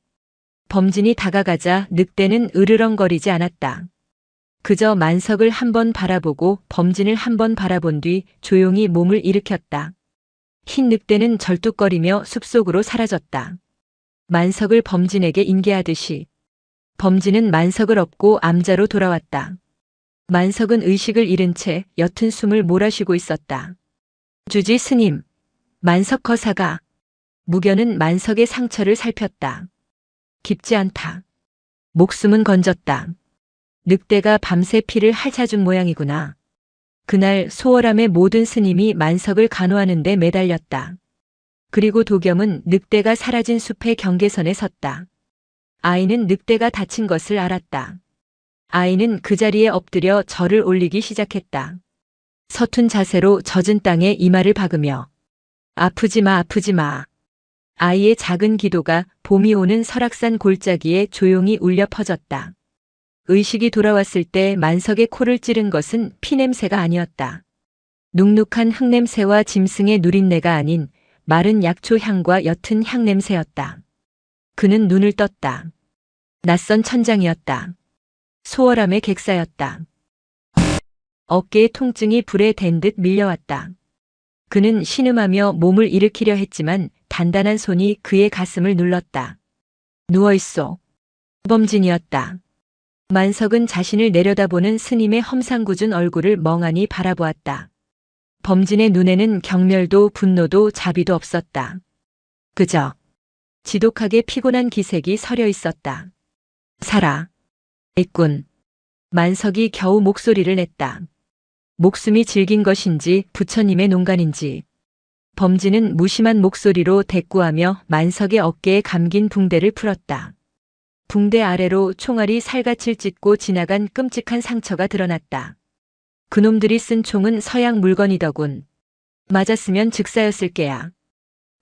범진이 다가가자 늑대는 으르렁거리지 않았다. 그저 만석을 한번 바라보고 범진을 한번 바라본 뒤 조용히 몸을 일으켰다. 흰 늑대는 절뚝거리며 숲속으로 사라졌다. 만석을 범진에게 인계하듯이 범진은 만석을 업고 암자로 돌아왔다. 만석은 의식을 잃은 채 옅은 숨을 몰아쉬고 있었다. 주지 스님, 만석 거사가. 무견은 만석의 상처를 살폈다. 깊지 않다. 목숨은 건졌다. 늑대가 밤새 피를 핥아준 모양이구나. 그날 소월함의 모든 스님이 만석을 간호하는 데 매달렸다. 그리고 도겸은 늑대가 사라진 숲의 경계선에 섰다. 아이는 늑대가 다친 것을 알았다. 아이는 그 자리에 엎드려 절을 올리기 시작했다. 서툰 자세로 젖은 땅에 이마를 박으며 아프지 마 아프지 마. 아이의 작은 기도가 봄이 오는 설악산 골짜기에 조용히 울려 퍼졌다. 의식이 돌아왔을 때 만석의 코를 찌른 것은 피냄새가 아니었다. 눅눅한 흙냄새와 짐승의 누린내가 아닌 마른 약초 향과 옅은 향냄새였다. 그는 눈을 떴다. 낯선 천장이었다. 소월함의 객사였다. 어깨의 통증이 불에 댄 듯 밀려왔다. 그는 신음하며 몸을 일으키려 했지만 단단한 손이 그의 가슴을 눌렀다. 누워있소. 범진이었다. 만석은 자신을 내려다보는 스님의 험상궂은 얼굴을 멍하니 바라보았다. 범진의 눈에는 경멸도 분노도 자비도 없었다. 그저 지독하게 피곤한 기색이 서려 있었다. 살아. 있군. 만석이 겨우 목소리를 냈다. 목숨이 질긴 것인지 부처님의 농간인지. 범진은 무심한 목소리로 대꾸하며 만석의 어깨에 감긴 붕대를 풀었다. 붕대 아래로 총알이 살갗을 찢고 지나간 끔찍한 상처가 드러났다. 그놈들이 쓴 총은 서양 물건이더군. 맞았으면 즉사였을 게야.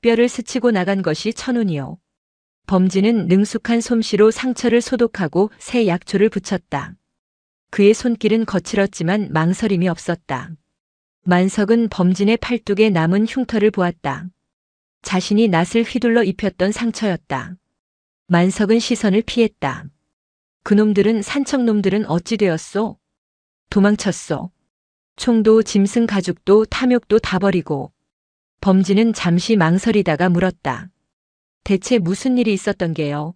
뼈를 스치고 나간 것이 천운이요. 범진은 능숙한 솜씨로 상처를 소독하고 새 약초를 붙였다. 그의 손길은 거칠었지만 망설임이 없었다. 만석은 범진의 팔뚝에 남은 흉터를 보았다. 자신이 낫을 휘둘러 입혔던 상처였다. 만석은 시선을 피했다. 그놈들은 산척놈들은 어찌 되었소? 도망쳤소. 총도 짐승 가죽도 탐욕도 다 버리고. 범진은 잠시 망설이다가 물었다. 대체 무슨 일이 있었던 게요?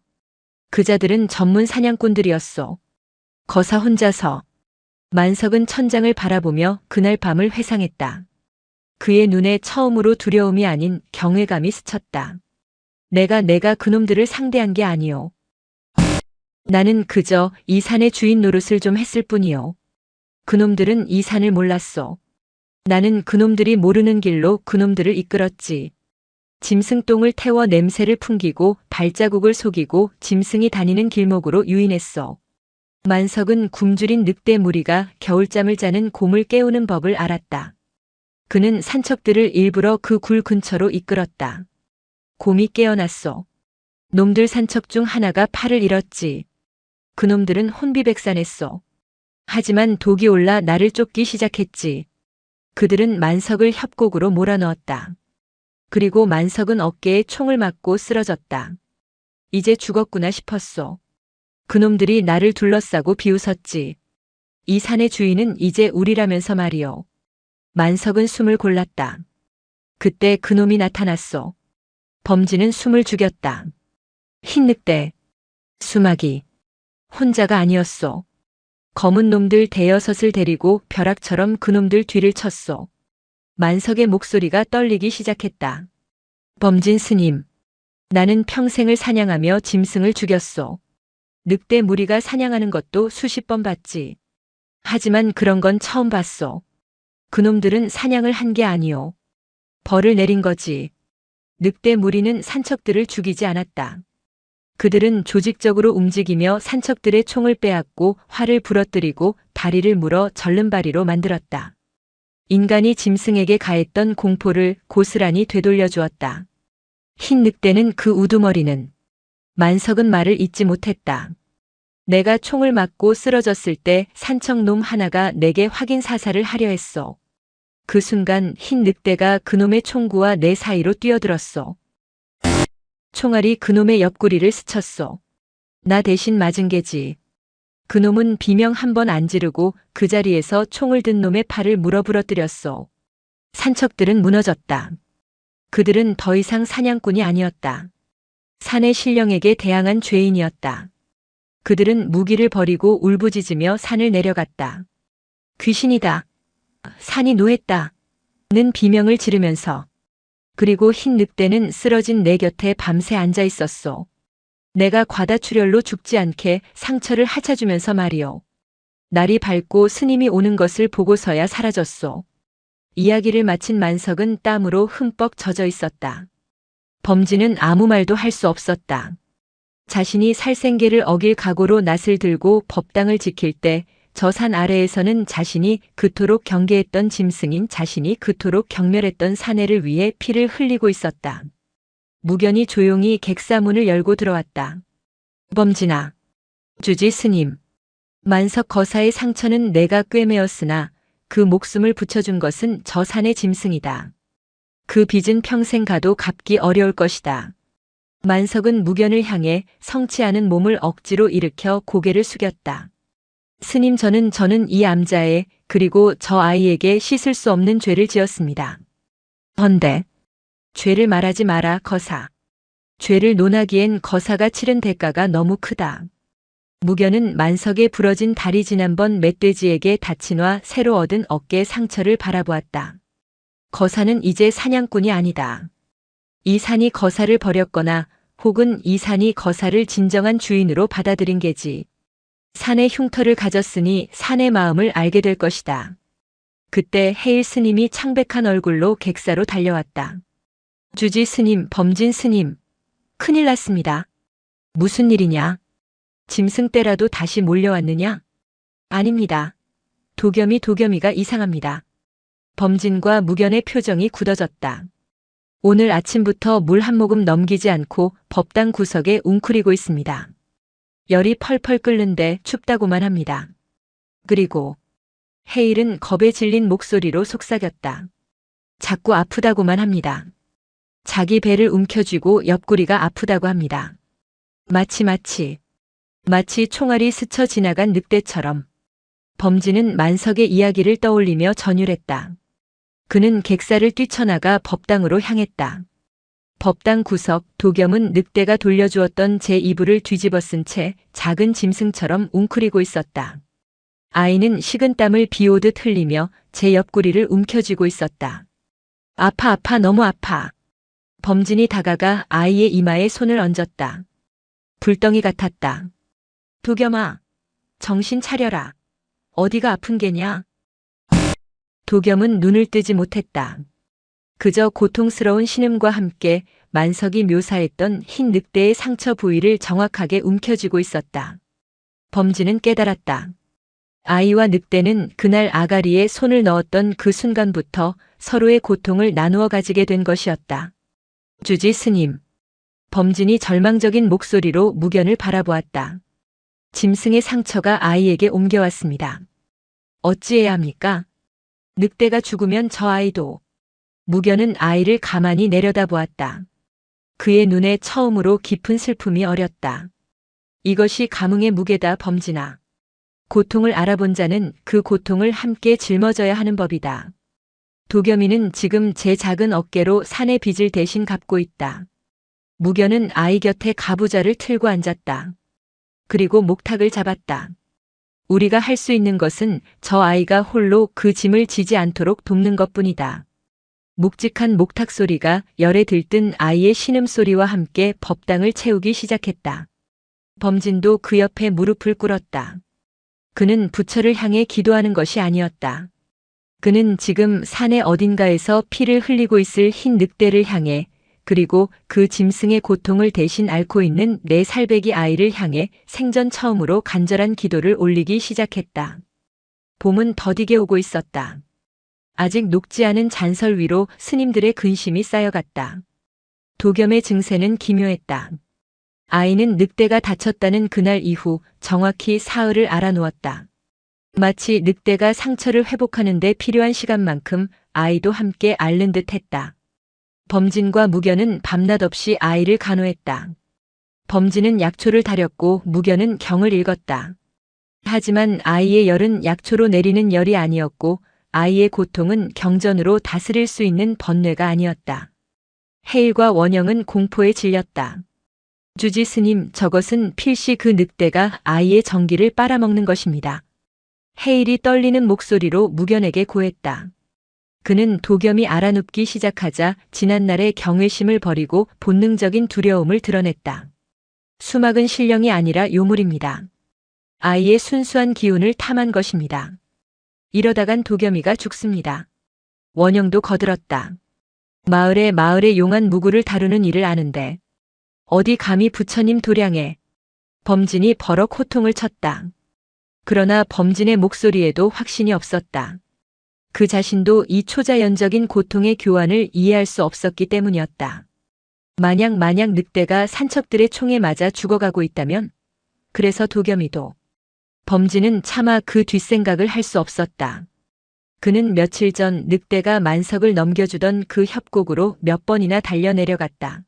그자들은 전문 사냥꾼들이었어. 거사 혼자서. 만석은 천장을 바라보며 그날 밤을 회상했다. 그의 눈에 처음으로 두려움이 아닌 경외감이 스쳤다. 내가 그놈들을 상대한 게 아니오. 나는 그저 이 산의 주인 노릇을 좀 했을 뿐이오. 그놈들은 이 산을 몰랐어. 나는 그놈들이 모르는 길로 그놈들을 이끌었지. 짐승똥을 태워 냄새를 풍기고 발자국을 속이고 짐승이 다니는 길목으로 유인했어. 만석은 굶주린 늑대 무리가 겨울잠을 자는 곰을 깨우는 법을 알았다. 그는 산척들을 일부러 그 굴 근처로 이끌었다. 곰이 깨어났어. 놈들 산척 중 하나가 팔을 잃었지. 그놈들은 혼비백산했어. 하지만 독이 올라 나를 쫓기 시작했지. 그들은 만석을 협곡으로 몰아넣었다. 그리고 만석은 어깨에 총을 맞고 쓰러졌다. 이제 죽었구나 싶었어. 그놈들이 나를 둘러싸고 비웃었지. 이 산의 주인은 이제 우리라면서 말이요. 만석은 숨을 골랐다. 그때 그놈이 나타났어. 범진은 숨을 죽였다. 흰 늑대. 수막이. 혼자가 아니었어. 검은 놈들 대여섯을 데리고 벼락처럼 그놈들 뒤를 쳤어. 만석의 목소리가 떨리기 시작했다. 범진 스님. 나는 평생을 사냥하며 짐승을 죽였어. 늑대 무리가 사냥하는 것도 수십 번 봤지. 하지만 그런 건 처음 봤어. 그놈들은 사냥을 한 게 아니오. 벌을 내린 거지. 늑대 무리는 산척들을 죽이지 않았다. 그들은 조직적으로 움직이며 산척들의 총을 빼앗고 활을 부러뜨리고 다리를 물어 절름발이로 만들었다. 인간이 짐승에게 가했던 공포를 고스란히 되돌려 주었다. 흰 늑대는 그 우두머리는. 만석은 말을 잇지 못했다. 내가 총을 맞고 쓰러졌을 때 산척 놈 하나가 내게 확인 사살을 하려 했어. 그 순간 흰 늑대가 그놈의 총구와 내 사이로 뛰어들었어. 총알이 그놈의 옆구리를 스쳤어. 나 대신 맞은 게지. 그놈은 비명 한 번 안 지르고 그 자리에서 총을 든 놈의 팔을 물어부러뜨렸어. 산척들은 무너졌다. 그들은 더 이상 사냥꾼이 아니었다. 산의 신령에게 대항한 죄인이었다. 그들은 무기를 버리고 울부짖으며 산을 내려갔다. 귀신이다. 산이 노했다. 는 비명을 지르면서. 그리고 흰 늑대는 쓰러진 내 곁에 밤새 앉아 있었어. 내가 과다출혈로 죽지 않게 상처를 하차주면서 말이오. 날이 밝고 스님이 오는 것을 보고서야 사라졌소. 이야기를 마친 만석은 땀으로 흠뻑 젖어 있었다. 범진은 아무 말도 할 수 없었다. 자신이 살생계를 어길 각오로 낫을 들고 법당을 지킬 때 저 산 아래에서는 자신이 그토록 경계했던 짐승인 자신이 그토록 경멸했던 사내를 위해 피를 흘리고 있었다. 무견이 조용히 객사문을 열고 들어왔다. 범진아. 주지 스님. 만석 거사의 상처는 내가 꿰매었으나 그 목숨을 붙여준 것은 저 산의 짐승이다. 그 빚은 평생 가도 갚기 어려울 것이다. 만석은 무견을 향해 성치 않은 몸을 억지로 일으켜 고개를 숙였다. 스님 저는 이 암자에 그리고 저 아이에게 씻을 수 없는 죄를 지었습니다. 헌데 죄를 말하지 마라 거사. 죄를 논하기엔 거사가 치른 대가가 너무 크다. 무견은 만석의 부러진 다리 지난번 멧돼지에게 다친 와 새로 얻은 어깨 상처를 바라보았다. 거사는 이제 사냥꾼이 아니다. 이 산이 거사를 버렸거나 혹은 이 산이 거사를 진정한 주인으로 받아들인 게지. 산의 흉터를 가졌으니 산의 마음을 알게 될 것이다. 그때 해일 스님이 창백한 얼굴로 객사로 달려왔다. 주지 스님, 범진 스님. 큰일 났습니다. 무슨 일이냐? 짐승 떼라도 다시 몰려왔느냐? 아닙니다. 도겸이가 이상합니다. 범진과 무견의 표정이 굳어졌다. 오늘 아침부터 물 한 모금 넘기지 않고 법당 구석에 웅크리고 있습니다. 열이 펄펄 끓는데 춥다고만 합니다. 그리고 해일은 겁에 질린 목소리로 속삭였다. 자꾸 아프다고만 합니다. 자기 배를 움켜쥐고 옆구리가 아프다고 합니다. 마치 총알이 스쳐 지나간 늑대처럼. 범진은 만석의 이야기를 떠올리며 전율했다. 그는 객사를 뛰쳐나가 법당으로 향했다. 법당 구석, 도겸은 늑대가 돌려주었던 제 이불을 뒤집어 쓴 채 작은 짐승처럼 웅크리고 있었다. 아이는 식은땀을 비오듯 흘리며 제 옆구리를 움켜쥐고 있었다. 아파 아파 너무 아파. 범진이 다가가 아이의 이마에 손을 얹었다. 불덩이 같았다. 도겸아, 정신 차려라. 어디가 아픈 게냐? 도겸은 눈을 뜨지 못했다. 그저 고통스러운 신음과 함께 만석이 묘사했던 흰 늑대의 상처 부위를 정확하게 움켜쥐고 있었다. 범진은 깨달았다. 아이와 늑대는 그날 아가리에 손을 넣었던 그 순간부터 서로의 고통을 나누어 가지게 된 것이었다. 주지 스님. 범진이 절망적인 목소리로 무견을 바라보았다. 짐승의 상처가 아이에게 옮겨왔습니다. 어찌해야 합니까? 늑대가 죽으면 저 아이도. 무견은 아이를 가만히 내려다보았다. 그의 눈에 처음으로 깊은 슬픔이 어렸다. 이것이 감흥의 무게다, 범진아. 고통을 알아본 자는 그 고통을 함께 짊어져야 하는 법이다. 도겸이는 지금 제 작은 어깨로 산의 빚을 대신 갚고 있다. 무견은 아이 곁에 가부좌를 틀고 앉았다. 그리고 목탁을 잡았다. 우리가 할 수 있는 것은 저 아이가 홀로 그 짐을 지지 않도록 돕는 것뿐이다. 묵직한 목탁 소리가 열에 들뜬 아이의 신음소리와 함께 법당을 채우기 시작했다. 범진도 그 옆에 무릎을 꿇었다. 그는 부처를 향해 기도하는 것이 아니었다. 그는 지금 산의 어딘가에서 피를 흘리고 있을 흰 늑대를 향해, 그리고 그 짐승의 고통을 대신 앓고 있는 내 살배기 아이를 향해 생전 처음으로 간절한 기도를 올리기 시작했다. 봄은 더디게 오고 있었다. 아직 녹지 않은 잔설 위로 스님들의 근심이 쌓여갔다. 도겸의 증세는 기묘했다. 아이는 늑대가 다쳤다는 그날 이후 정확히 사흘을 알아놓았다. 마치 늑대가 상처를 회복하는 데 필요한 시간만큼 아이도 함께 앓는 듯 했다. 범진과 무견은 밤낮 없이 아이를 간호했다. 범진은 약초를 다렸고 무견은 경을 읽었다. 하지만 아이의 열은 약초로 내리는 열이 아니었고 아이의 고통은 경전으로 다스릴 수 있는 번뇌가 아니었다. 해일과 원영은 공포에 질렸다. 주지 스님, 저것은 필시 그 늑대가 아이의 정기를 빨아먹는 것입니다. 해일이 떨리는 목소리로 무견에게 고했다. 그는 도겸이 알아눕기 시작하자 지난날의 경외심을 버리고 본능적인 두려움을 드러냈다. 수막은 신령이 아니라 요물입니다. 아이의 순수한 기운을 탐한 것입니다. 이러다간 도겸이가 죽습니다. 원영도 거들었다. 마을에 용한 무구를 다루는 일을 아는데 어디 감히 부처님 도량에. 범진이 버럭 호통을 쳤다. 그러나 범진의 목소리에도 확신이 없었다. 그 자신도 이 초자연적인 고통의 교환을 이해할 수 없었기 때문이었다. 만약 늑대가 산척들의 총에 맞아 죽어가고 있다면, 그래서 도겸이도. 범진은 차마 그 뒷생각을 할 수 없었다. 그는 며칠 전 늑대가 만석을 넘겨주던 그 협곡으로 몇 번이나 달려내려갔다.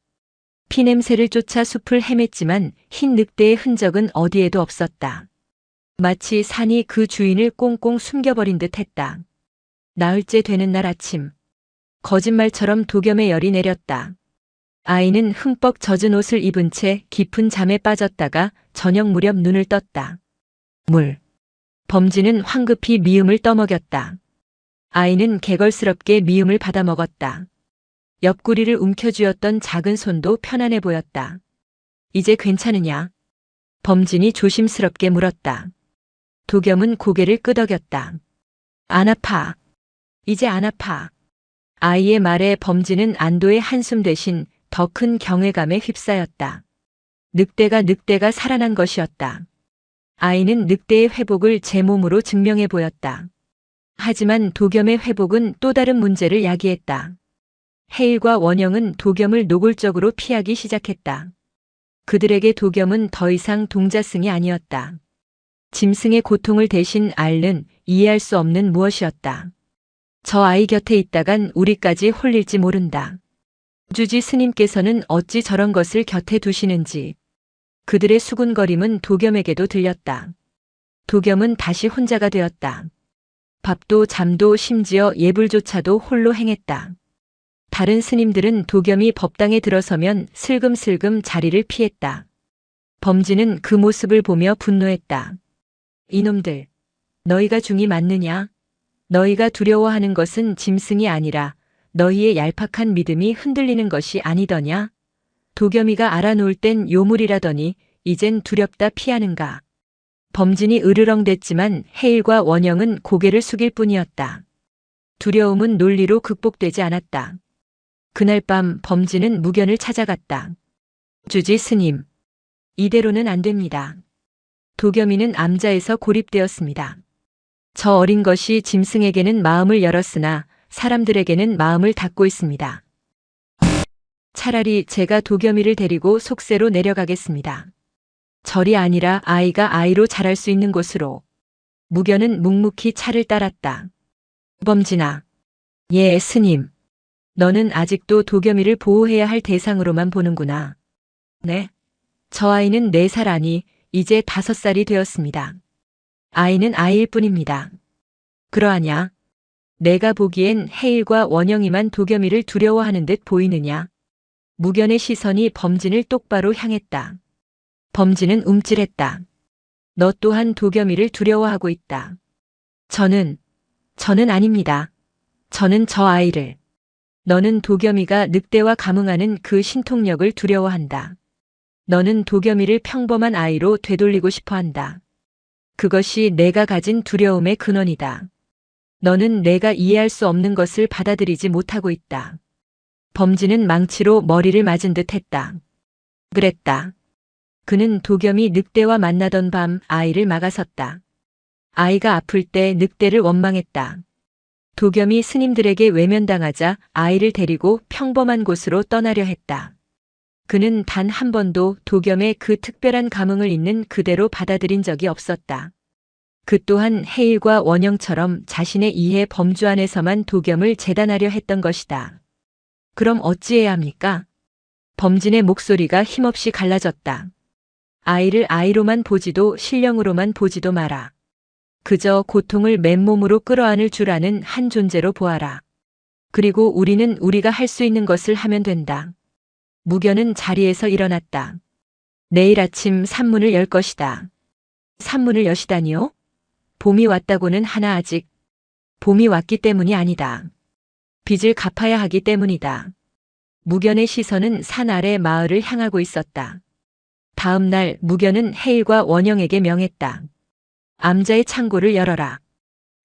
피냄새를 쫓아 숲을 헤맸지만 흰 늑대의 흔적은 어디에도 없었다. 마치 산이 그 주인을 꽁꽁 숨겨버린 듯 했다. 나흘째 되는 날 아침. 거짓말처럼 도겸의 열이 내렸다. 아이는 흠뻑 젖은 옷을 입은 채 깊은 잠에 빠졌다가 저녁 무렵 눈을 떴다. 물. 범진은 황급히 미음을 떠먹였다. 아이는 개걸스럽게 미음을 받아 먹었다. 옆구리를 움켜쥐었던 작은 손도 편안해 보였다. 이제 괜찮으냐? 범진이 조심스럽게 물었다. 도겸은 고개를 끄덕였다. 안 아파. 이제 안 아파. 아이의 말에 범진은 안도의 한숨 대신 더 큰 경외감에 휩싸였다. 늑대가 살아난 것이었다. 아이는 늑대의 회복을 제 몸으로 증명해 보였다. 하지만 도겸의 회복은 또 다른 문제를 야기했다. 해일과 원영은 도겸을 노골적으로 피하기 시작했다. 그들에게 도겸은 더 이상 동자승이 아니었다. 짐승의 고통을 대신 앓는, 이해할 수 없는 무엇이었다. 저 아이 곁에 있다간 우리까지 홀릴지 모른다. 주지 스님께서는 어찌 저런 것을 곁에 두시는지. 그들의 수군거림은 도겸에게도 들렸다. 도겸은 다시 혼자가 되었다. 밥도 잠도 심지어 예불조차도 홀로 행했다. 다른 스님들은 도겸이 법당에 들어서면 슬금슬금 자리를 피했다. 범진은 그 모습을 보며 분노했다. 이놈들, 너희가 중이 맞느냐? 너희가 두려워하는 것은 짐승이 아니라 너희의 얄팍한 믿음이 흔들리는 것이 아니더냐? 도겸이가 알아놓을 땐 요물이라더니 이젠 두렵다 피하는가? 범진이 으르렁댔지만 해일과 원영은 고개를 숙일 뿐이었다. 두려움은 논리로 극복되지 않았다. 그날 밤 범진은 무견을 찾아갔다. 주지 스님, 이대로는 안 됩니다. 도겸이는 암자에서 고립되었습니다. 저 어린 것이 짐승에게는 마음을 열었으나 사람들에게는 마음을 닫고 있습니다. 차라리 제가 도겸이를 데리고 속세로 내려가겠습니다. 절이 아니라 아이가 아이로 자랄 수 있는 곳으로. 무견은 묵묵히 차를 따랐다. 범진아. 예, 스님. 너는 아직도 도겸이를 보호해야 할 대상으로만 보는구나. 네. 저 아이는 4살 아니 이제 5살이 되었습니다. 아이는 아이일 뿐입니다. 그러하냐? 내가 보기엔 해일과 원영이만 도겸이를 두려워하는 듯 보이느냐? 무견의 시선이 범진을 똑바로 향했다. 범진은 움찔했다. 너 또한 도겸이를 두려워하고 있다. 저는 아닙니다. 저는 저 아이를. 너는 도겸이가 늑대와 감응하는 그 신통력을 두려워한다. 너는 도겸이를 평범한 아이로 되돌리고 싶어 한다. 그것이 내가 가진 두려움의 근원이다. 너는 내가 이해할 수 없는 것을 받아들이지 못하고 있다. 범진은 망치로 머리를 맞은 듯 했다. 그랬다. 그는 도겸이 늑대와 만나던 밤 아이를 막아섰다. 아이가 아플 때 늑대를 원망했다. 도겸이 스님들에게 외면당하자 아이를 데리고 평범한 곳으로 떠나려 했다. 그는 단 한 번도 도겸의 그 특별한 감흥을 있는 그대로 받아들인 적이 없었다. 그 또한 해일과 원영처럼 자신의 이해 범주 안에서만 도겸을 재단하려 했던 것이다. 그럼 어찌해야 합니까? 범진의 목소리가 힘없이 갈라졌다. 아이를 아이로만 보지도 신령으로만 보지도 마라. 그저 고통을 맨몸으로 끌어안을 줄 아는 한 존재로 보아라. 그리고 우리는 우리가 할 수 있는 것을 하면 된다. 무견은 자리에서 일어났다. 내일 아침 산문을 열 것이다. 산문을 여시다니요? 봄이 왔다고는 하나 아직. 봄이 왔기 때문이 아니다. 빚을 갚아야 하기 때문이다. 무견의 시선은 산 아래 마을을 향하고 있었다. 다음 날 무견은 해일과 원영에게 명했다. 암자의 창고를 열어라.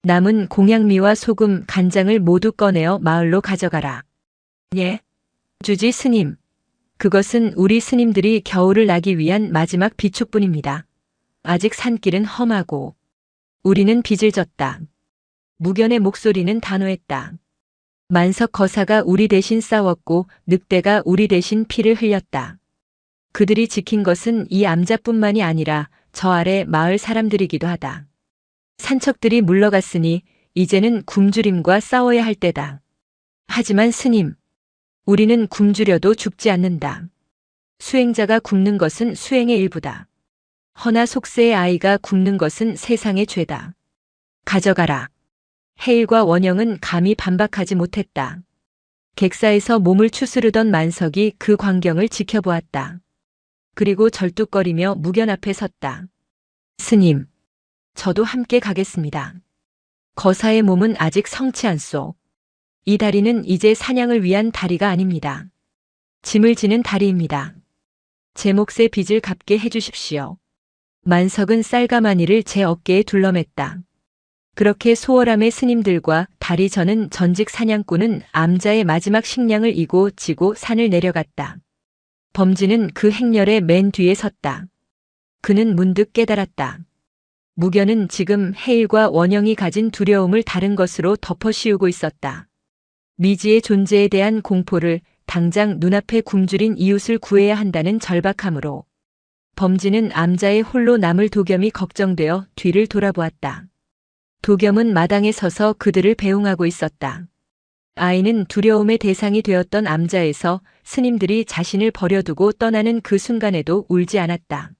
남은 공양미와 소금, 간장을 모두 꺼내어 마을로 가져가라. 예. 주지 스님. 그것은 우리 스님들이 겨울을 나기 위한 마지막 비축뿐입니다. 아직 산길은 험하고 우리는 빚을 졌다. 무견의 목소리는 단호했다. 만석 거사가 우리 대신 싸웠고 늑대가 우리 대신 피를 흘렸다. 그들이 지킨 것은 이 암자뿐만이 아니라 저 아래 마을 사람들이기도 하다. 산척들이 물러갔으니 이제는 굶주림과 싸워야 할 때다. 하지만 스님, 우리는 굶주려도 죽지 않는다. 수행자가 굶는 것은 수행의 일부다. 허나 속세의 아이가 굶는 것은 세상의 죄다. 가져가라. 해일과 원영은 감히 반박하지 못했다. 객사에서 몸을 추스르던 만석이 그 광경을 지켜보았다. 그리고 절뚝거리며 무견 앞에 섰다. 스님, 저도 함께 가겠습니다. 거사의 몸은 아직 성치 않소. 이 다리는 이제 사냥을 위한 다리가 아닙니다. 짐을 지는 다리입니다. 제 몫의 빚을 갚게 해주십시오. 만석은 쌀가마니를 제 어깨에 둘러맸다. 그렇게 소월함의 스님들과 다리 저는 전직 사냥꾼은 암자의 마지막 식량을 이고 지고 산을 내려갔다. 범진은 그 행렬의 맨 뒤에 섰다. 그는 문득 깨달았다. 무견은 지금 해일과 원영이 가진 두려움을 다른 것으로 덮어씌우고 있었다. 미지의 존재에 대한 공포를 당장 눈앞에 굶주린 이웃을 구해야 한다는 절박함으로. 범진은 암자의 홀로 남을 도겸이 걱정되어 뒤를 돌아보았다. 도겸은 마당에 서서 그들을 배웅하고 있었다. 아이는 두려움의 대상이 되었던 암자에서 스님들이 자신을 버려두고 떠나는 그 순간에도 울지 않았다.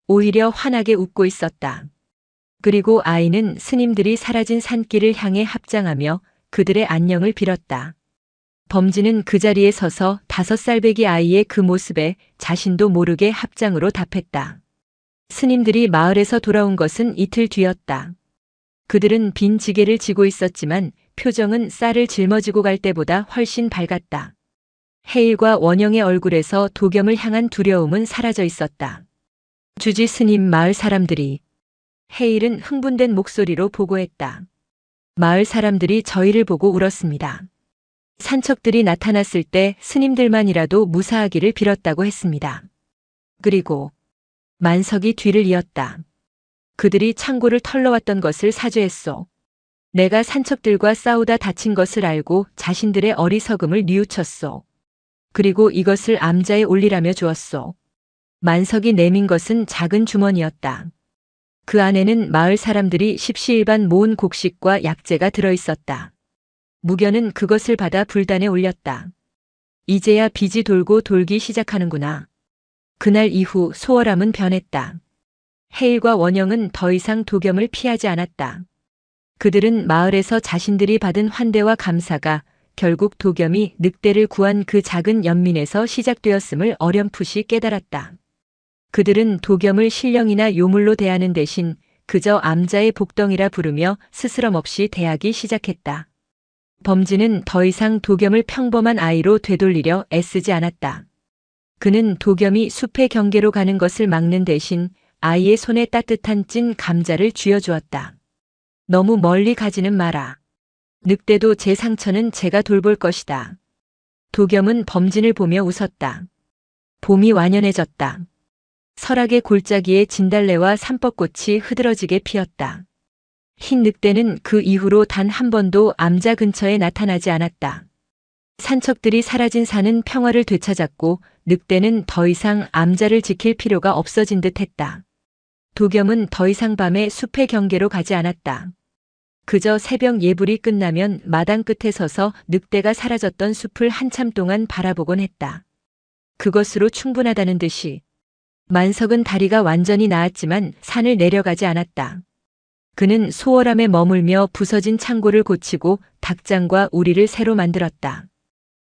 오히려 환하게 웃고 있었다. 그리고 아이는 스님들이 사라진 산길을 향해 합장하며 그들의 안녕을 빌었다. 범진은 그 자리에 서서 5살배기 아이의 그 모습에 자신도 모르게 합장으로 답했다. 스님들이 마을에서 돌아온 것은 이틀 뒤였다. 그들은 빈 지게를 지고 있었지만 표정은 쌀을 짊어지고 갈 때보다 훨씬 밝았다. 해일과 원영의 얼굴에서 도겸을 향한 두려움은 사라져 있었다. 주지 스님, 마을 사람들이. 해일은 흥분된 목소리로 보고했다. 마을 사람들이 저희를 보고 울었습니다. 산척들이 나타났을 때 스님들만이라도 무사하기를 빌었다고 했습니다. 그리고 만석이 뒤를 이었다. 그들이 창고를 털러왔던 것을 사죄했소. 내가 산척들과 싸우다 다친 것을 알고 자신들의 어리석음을 뉘우쳤소. 그리고 이것을 암자에 올리라며 주었소. 만석이 내민 것은 작은 주머니였다. 그 안에는 마을 사람들이 십시일반 모은 곡식과 약재가 들어있었다. 무견은 그것을 받아 불단에 올렸다. 이제야 빚이 돌고 돌기 시작하는구나. 그날 이후 소월함은 변했다. 해일과 원영은 더 이상 도겸을 피하지 않았다. 그들은 마을에서 자신들이 받은 환대와 감사가 결국 도겸이 늑대를 구한 그 작은 연민에서 시작되었음을 어렴풋이 깨달았다. 그들은 도겸을 신령이나 요물로 대하는 대신 그저 암자의 복덩이라 부르며 스스럼 없이 대하기 시작했다. 범진은 더 이상 도겸을 평범한 아이로 되돌리려 애쓰지 않았다. 그는 도겸이 숲의 경계로 가는 것을 막는 대신 아이의 손에 따뜻한 찐 감자를 쥐어주었다. 너무 멀리 가지는 마라. 늑대도 제 상처는 제가 돌볼 것이다. 도겸은 범진을 보며 웃었다. 봄이 완연해졌다. 설악의 골짜기에 진달래와 삼법꽃이 흐드러지게 피었다. 흰 늑대는 그 이후로 단 한 번도 암자 근처에 나타나지 않았다. 산척들이 사라진 산은 평화를 되찾았고 늑대는 더 이상 암자를 지킬 필요가 없어진 듯 했다. 도겸은 더 이상 밤에 숲의 경계로 가지 않았다. 그저 새벽 예불이 끝나면 마당 끝에 서서 늑대가 사라졌던 숲을 한참 동안 바라보곤 했다. 그것으로 충분하다는 듯이. 만석은 다리가 완전히 나았지만 산을 내려가지 않았다. 그는 소월함에 머물며 부서진 창고를 고치고 닭장과 우리를 새로 만들었다.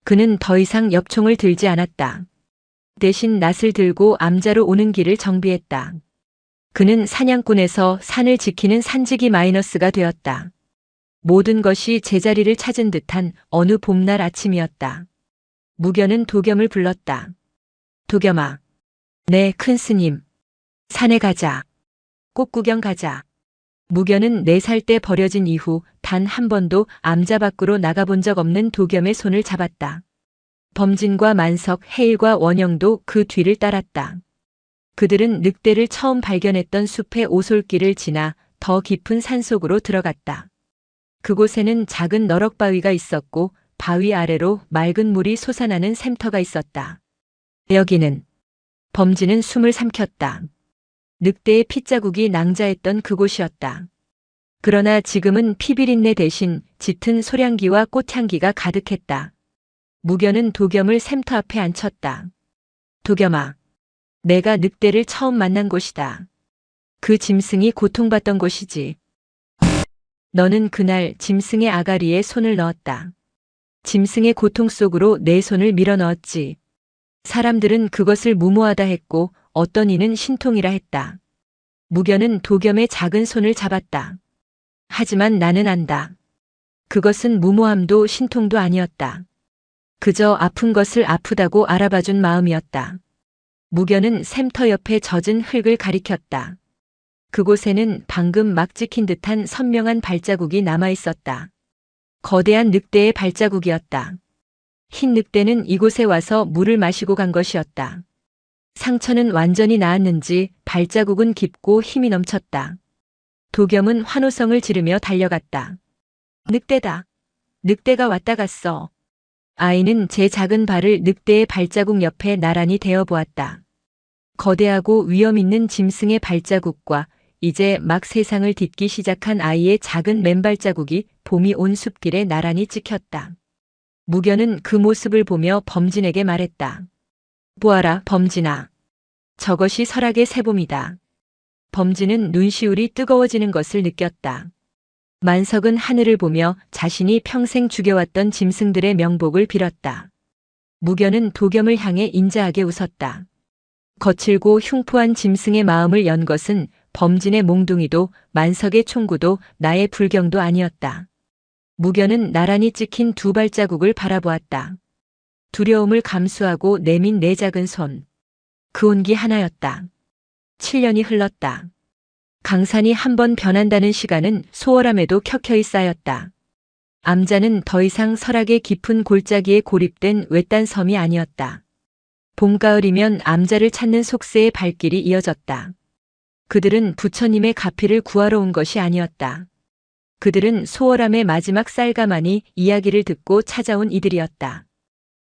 그는 더 이상 엽총을 들지 않았다. 대신 낫을 들고 암자로 오는 길을 정비했다. 그는 사냥꾼에서 산을 지키는 산지기 마이너스가 되었다. 모든 것이 제자리를 찾은 듯한 어느 봄날 아침이었다. 무견은 도겸을 불렀다. 도겸아. 네, 큰 스님. 산에 가자. 꽃 구경 가자. 무견은 4살 때 버려진 이후 단 한 번도 암자 밖으로 나가본 적 없는 도겸의 손을 잡았다. 범진과 만석, 해일과 원영도 그 뒤를 따랐다. 그들은 늑대를 처음 발견했던 숲의 오솔길을 지나 더 깊은 산속으로 들어갔다. 그곳에는 작은 너럭바위가 있었고 바위 아래로 맑은 물이 솟아나는 샘터가 있었다. 여기는. 범진은 숨을 삼켰다. 늑대의 핏자국이 낭자했던 그곳이었다. 그러나 지금은 피비린내 대신 짙은 소량기와 꽃향기가 가득했다. 무견은 도겸을 샘터 앞에 앉혔다. 도겸아, 내가 늑대를 처음 만난 곳이다. 그 짐승이 고통받던 곳이지. 너는 그날 짐승의 아가리에 손을 넣었다. 짐승의 고통 속으로 내 손을 밀어 넣었지. 사람들은 그것을 무모하다 했고 어떤 이는 신통이라 했다. 무견은 도겸의 작은 손을 잡았다. 하지만 나는 안다. 그것은 무모함도 신통도 아니었다. 그저 아픈 것을 아프다고 알아봐준 마음이었다. 무견은 샘터 옆에 젖은 흙을 가리켰다. 그곳에는 방금 막 찍힌 듯한 선명한 발자국이 남아있었다. 거대한 늑대의 발자국이었다. 흰 늑대는 이곳에 와서 물을 마시고 간 것이었다. 상처는 완전히 나았는지 발자국은 깊고 힘이 넘쳤다. 도겸은 환호성을 지르며 달려갔다. 늑대다. 늑대가 왔다 갔어. 아이는 제 작은 발을 늑대의 발자국 옆에 나란히 대어 보았다. 거대하고 위험 있는 짐승의 발자국과 이제 막 세상을 딛기 시작한 아이의 작은 맨발자국이 봄이 온 숲길에 나란히 찍혔다. 무견은 그 모습을 보며 범진에게 말했다. 보아라, 범진아. 저것이 설악의 새봄이다. 범진은 눈시울이 뜨거워지는 것을 느꼈다. 만석은 하늘을 보며 자신이 평생 죽여왔던 짐승들의 명복을 빌었다. 무견은 도겸을 향해 인자하게 웃었다. 거칠고 흉포한 짐승의 마음을 연 것은 범진의 몽둥이도 만석의 총구도 나의 불경도 아니었다. 무견은 나란히 찍힌 두 발자국을 바라보았다. 두려움을 감수하고 내민 내 작은 손. 그 온기 하나였다. 7년이 흘렀다. 강산이 한번 변한다는 시간은 소월함에도 켜켜이 쌓였다. 암자는 더 이상 설악의 깊은 골짜기에 고립된 외딴 섬이 아니었다. 봄가을이면 암자를 찾는 속세의 발길이 이어졌다. 그들은 부처님의 가피를 구하러 온 것이 아니었다. 그들은 소월함의 마지막 쌀가마니 이야기를 듣고 찾아온 이들이었다.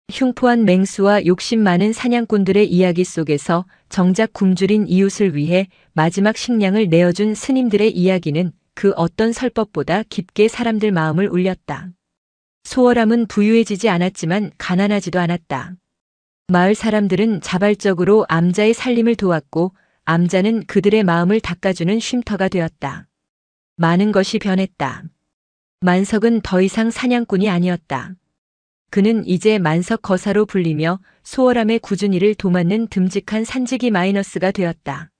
흉포한 맹수와 욕심 많은 사냥꾼들의 이야기 속에서 정작 굶주린 이웃을 위해 마지막 식량을 내어준 스님들의 이야기는 그 어떤 설법보다 깊게 사람들 마음을 울렸다. 소월함은 부유해지지 않았지만 가난하지도 않았다. 마을 사람들은 자발적으로 암자의 살림을 도왔고 암자는 그들의 마음을 닦아주는 쉼터가 되었다. 많은 것이 변했다. 만석은 더 이상 사냥꾼이 아니었다. 그는 이제 만석 거사로 불리며 소월함의 꾸준히를 도맡는 듬직한 산지기 마이너스가 되었다.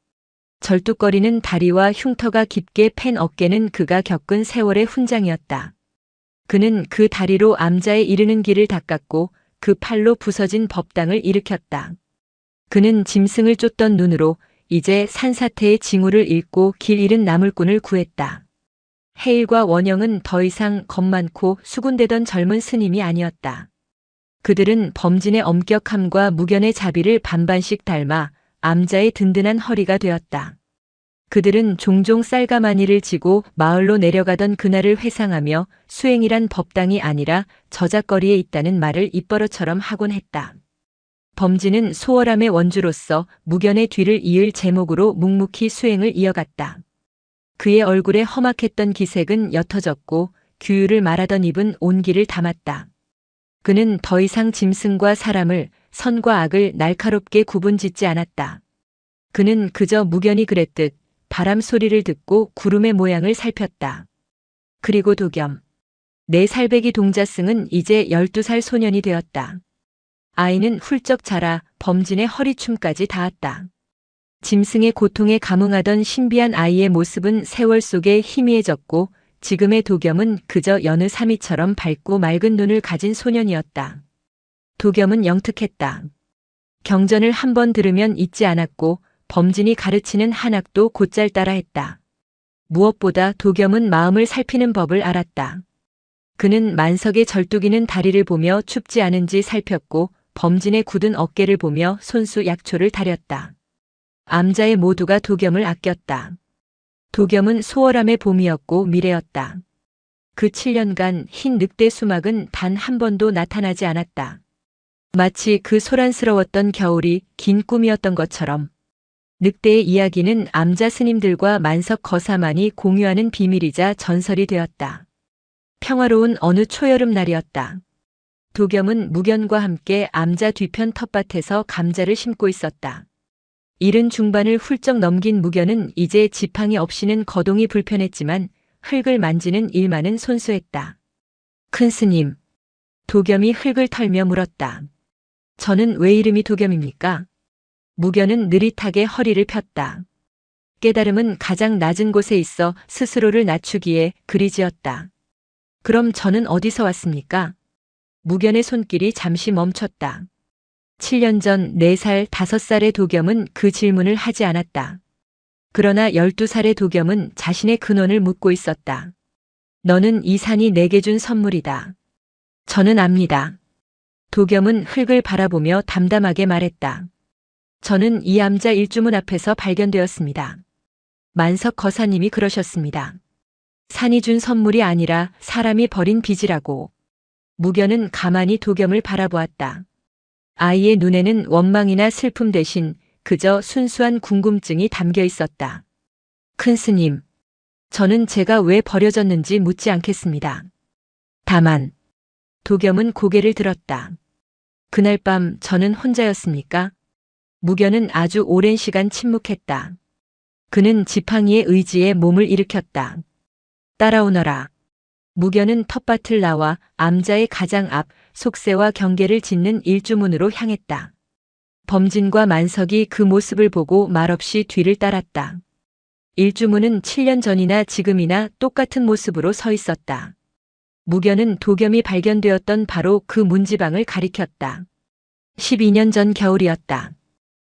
절뚝거리는 다리와 흉터가 깊게 팬 어깨는 그가 겪은 세월의 훈장이었다. 그는 그 다리로 암자에 이르는 길을 닦았고 그 팔로 부서진 법당을 일으켰다. 그는 짐승을 쫓던 눈으로 이제 산사태의 징후를 읽고 길 잃은 나물꾼을 구했다. 해일과 원영은 더 이상 겁 많고 수군대던 젊은 스님이 아니었다. 그들은 범진의 엄격함과 무견의 자비를 반반씩 닮아 암자의 든든한 허리가 되었다. 그들은 종종 쌀가마니를 지고 마을로 내려가던 그날을 회상하며 수행이란 법당이 아니라 저작거리에 있다는 말을 입버릇처럼 하곤 했다. 범진은 소월함의 원주로서 무견의 뒤를 이을 제목으로 묵묵히 수행을 이어갔다. 그의 얼굴에 험악했던 기색은 옅어졌고 규율을 말하던 입은 온기를 담았다. 그는 더 이상 짐승과 사람을, 선과 악을 날카롭게 구분짓지 않았다. 그는 그저 무견이 그랬듯 바람 소리를 듣고 구름의 모양을 살폈다. 그리고 도겸. 4살배기 동자승은 이제 12살 소년이 되었다. 아이는 훌쩍 자라 범진의 허리춤까지 닿았다. 짐승의 고통에 감응하던 신비한 아이의 모습은 세월 속에 희미해졌고 지금의 도겸은 그저 여느 사미처럼 밝고 맑은 눈을 가진 소년이었다. 도겸은 영특했다. 경전을 한 번 들으면 잊지 않았고 범진이 가르치는 한학도 곧잘 따라했다. 무엇보다 도겸은 마음을 살피는 법을 알았다. 그는 만석의 절뚝이는 다리를 보며 춥지 않은지 살폈고 범진의 굳은 어깨를 보며 손수 약초를 다렸다. 암자의 모두가 도겸을 아꼈다. 도겸은 소월함의 봄이었고 미래였다. 그 7년간 흰 늑대 수막은 단 한 번도 나타나지 않았다. 마치 그 소란스러웠던 겨울이 긴 꿈이었던 것처럼. 늑대의 이야기는 암자 스님들과 만석 거사만이 공유하는 비밀이자 전설이 되었다. 평화로운 어느 초여름 날이었다. 도겸은 무견과 함께 암자 뒤편 텃밭에서 감자를 심고 있었다. 이른 중반을 훌쩍 넘긴 무견은 이제 지팡이 없이는 거동이 불편했지만 흙을 만지는 일만은 손수했다. 큰 스님. 도겸이 흙을 털며 물었다. 저는 왜 이름이 도겸입니까? 무견은 느릿하게 허리를 폈다. 깨달음은 가장 낮은 곳에 있어 스스로를 낮추기에 그리 지었다. 그럼 저는 어디서 왔습니까? 무견의 손길이 잠시 멈췄다. 7년 전 4살, 5살의 도겸은 그 질문을 하지 않았다. 그러나 12살의 도겸은 자신의 근원을 묻고 있었다. 너는 이 산이 내게 준 선물이다. 저는 압니다. 도겸은 흙을 바라보며 담담하게 말했다. 저는 이 암자 일주문 앞에서 발견되었습니다. 만석 거사님이 그러셨습니다. 산이 준 선물이 아니라 사람이 버린 빚이라고. 무견은 가만히 도겸을 바라보았다. 아이의 눈에는 원망이나 슬픔 대신 그저 순수한 궁금증이 담겨 있었다. 큰 스님, 저는 제가 왜 버려졌는지 묻지 않겠습니다. 다만, 도겸은 고개를 들었다. 그날 밤 저는 혼자였습니까? 무견은 아주 오랜 시간 침묵했다. 그는 지팡이의 의지에 몸을 일으켰다. 따라오너라. 무견은 텃밭을 나와 암자의 가장 앞 속세와 경계를 짓는 일주문으로 향했다. 범진과 만석이 그 모습을 보고 말없이 뒤를 따랐다. 일주문은 7년 전이나 지금이나 똑같은 모습으로 서 있었다. 무견은 도겸이 발견되었던 바로 그 문지방을 가리켰다. 12년 전 겨울이었다.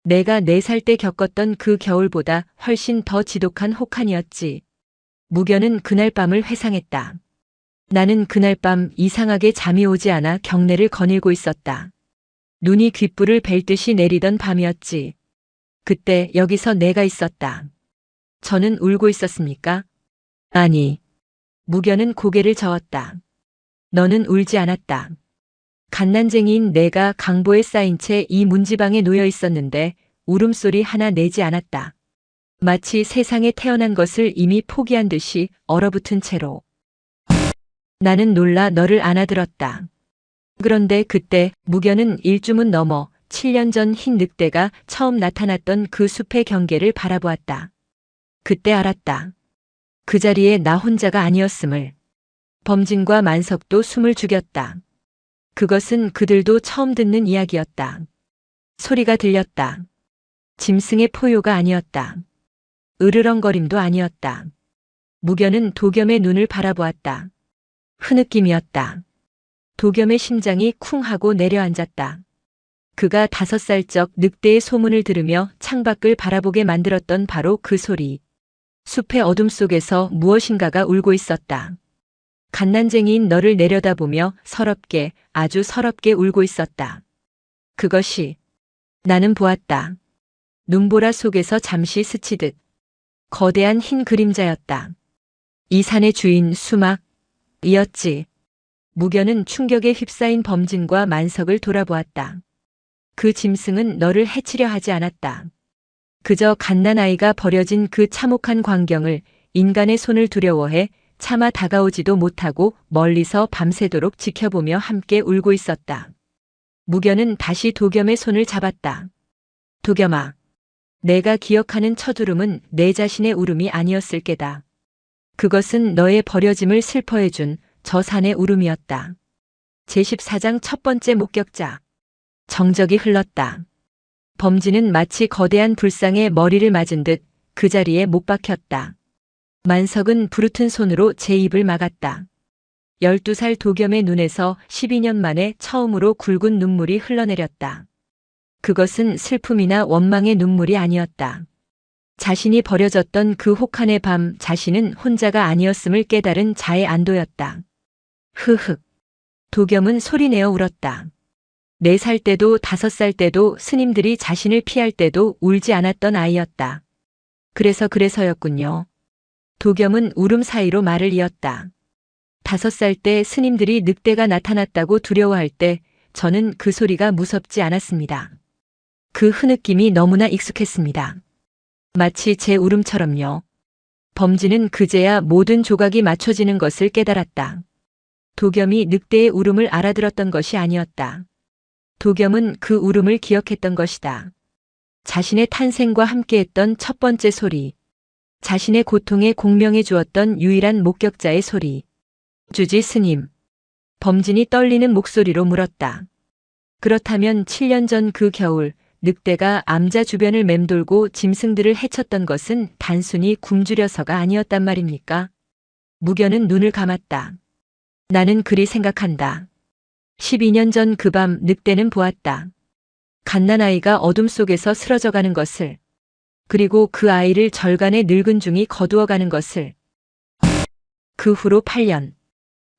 내가 4살 때 겪었던 그 겨울보다 훨씬 더 지독한 혹한이었지. 무견은 그날 밤을 회상했다. 나는 그날 밤 이상하게 잠이 오지 않아 경내를 거닐고 있었다. 눈이 귓불을 벨듯이 내리던 밤이었지. 그때 여기서 내가 있었다. 저는 울고 있었습니까? 아니. 무견은 고개를 저었다. 너는 울지 않았다. 갓난쟁이인 내가 강보에 쌓인 채 이 문지방에 놓여 있었는데 울음소리 하나 내지 않았다. 마치 세상에 태어난 것을 이미 포기한 듯이 얼어붙은 채로. 나는 놀라 너를 안아들었다. 그런데 그때 무견은 일주문 넘어 7년 전 흰 늑대가 처음 나타났던 그 숲의 경계를 바라보았다. 그때 알았다. 그 자리에 나 혼자가 아니었음을. 범진과 만석도 숨을 죽였다. 그것은 그들도 처음 듣는 이야기였다. 소리가 들렸다. 짐승의 포효가 아니었다. 으르렁거림도 아니었다. 무견은 도겸의 눈을 바라보았다. 흐느낌이었다. 도겸의 심장이 쿵 하고 내려앉았다. 그가 5살적 늑대의 소문을 들으며 창밖을 바라보게 만들었던 바로 그 소리. 숲의 어둠 속에서 무엇인가가 울고 있었다. 갓난쟁이인 너를 내려다보며 서럽게, 아주 서럽게 울고 있었다. 그것이 나는 보았다. 눈보라 속에서 잠시 스치듯 거대한 흰 그림자였다. 이 산의 주인 수막이었지. 무견은 충격에 휩싸인 범진과 만석을 돌아보았다. 그 짐승은 너를 해치려 하지 않았다. 그저 갓난아이가 버려진 그 참혹한 광경을 인간의 손을 두려워해 차마 다가오지도 못하고 멀리서 밤새도록 지켜보며 함께 울고 있었다. 무견은 다시 도겸의 손을 잡았다. 도겸아, 내가 기억하는 첫 울음은 내 자신의 울음이 아니었을 게다. 그것은 너의 버려짐을 슬퍼해준 저 산의 울음이었다. 제14장 첫 번째 목격자. 정적이 흘렀다. 범진은 마치 거대한 불상에 머리를 맞은 듯 그 자리에 못 박혔다. 만석은 부르튼 손으로 제 입을 막았다. 12살 도겸의 눈에서 12년 만에 처음으로 굵은 눈물이 흘러내렸다. 그것은 슬픔이나 원망의 눈물이 아니었다. 자신이 버려졌던 그 혹한의 밤 자신은 혼자가 아니었음을 깨달은 자의 안도였다. 흐흑. 도겸은 소리내어 울었다. 4살 때도 5살 때도 스님들이 자신을 피할 때도 울지 않았던 아이였다. 그래서였군요. 도겸은 울음 사이로 말을 이었다. 5살 때 스님들이 늑대가 나타났다고 두려워할 때 저는 그 소리가 무섭지 않았습니다. 그 흐느낌이 너무나 익숙했습니다. 마치 제 울음처럼요. 범진은 그제야 모든 조각이 맞춰지는 것을 깨달았다. 도겸이 늑대의 울음을 알아들었던 것이 아니었다. 도겸은 그 울음을 기억했던 것이다. 자신의 탄생과 함께했던 첫 번째 소리. 자신의 고통에 공명해 주었던 유일한 목격자의 소리. 주지 스님. 범진이 떨리는 목소리로 물었다. 그렇다면 7년 전 그 겨울 늑대가 암자 주변을 맴돌고 짐승들을 해쳤던 것은 단순히 굶주려서가 아니었단 말입니까? 무견은 눈을 감았다. 나는 그리 생각한다. 12년 전 그 밤 늑대는 보았다. 갓난아이가 어둠 속에서 쓰러져가는 것을. 그리고 그 아이를 절간의 늙은 중이 거두어가는 것을. 그 후로 8년.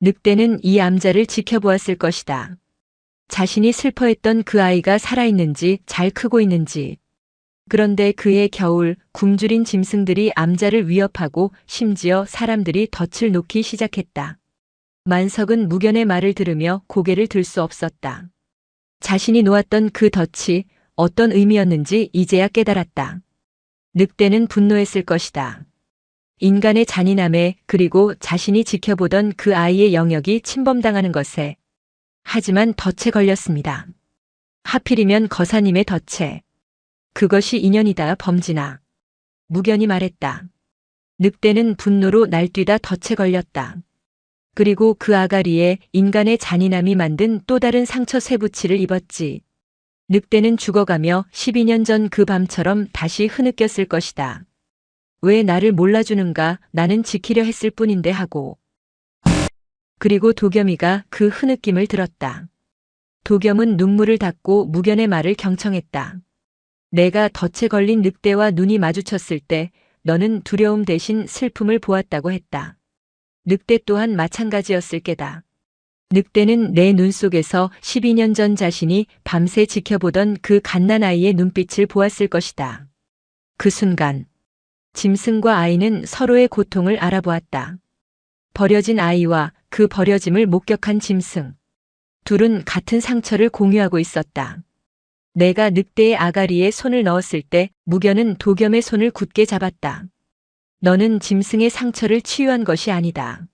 늑대는 이 암자를 지켜보았을 것이다. 자신이 슬퍼했던 그 아이가 살아있는지 잘 크고 있는지. 그런데 그해 겨울 굶주린 짐승들이 암자를 위협하고 심지어 사람들이 덫을 놓기 시작했다. 만석은 무견의 말을 들으며 고개를 들 수 없었다. 자신이 놓았던 그 덫이 어떤 의미였는지 이제야 깨달았다. 늑대는 분노했을 것이다. 인간의 잔인함에 그리고 자신이 지켜보던 그 아이의 영역이 침범당하는 것에. 하지만 덫에 걸렸습니다. 하필이면 거사님의 덫에. 그것이 인연이다 범진아. 무견이 말했다. 늑대는 분노로 날뛰다 덫에 걸렸다. 그리고 그 아가리에 인간의 잔인함이 만든 또 다른 상처 쇠붙이를 입었지. 늑대는 죽어가며 12년 전 그 밤처럼 다시 흐느꼈을 것이다. 왜 나를 몰라주는가, 나는 지키려 했을 뿐인데 하고. 그리고 도겸이가 그 흐느낌을 들었다. 도겸은 눈물을 닦고 무견의 말을 경청했다. 내가 덫에 걸린 늑대와 눈이 마주쳤을 때 너는 두려움 대신 슬픔을 보았다고 했다. 늑대 또한 마찬가지였을 게다. 늑대는 내 눈 속에서 12년 전 자신이 밤새 지켜보던 그 갓난아이의 눈빛을 보았을 것이다. 그 순간 짐승과 아이는 서로의 고통을 알아보았다. 버려진 아이와 그 버려짐을 목격한 짐승. 둘은 같은 상처를 공유하고 있었다. 내가 늑대의 아가리에 손을 넣었을 때 무견은 도겸의 손을 굳게 잡았다. 너는 짐승의 상처를 치유한 것이 아니다.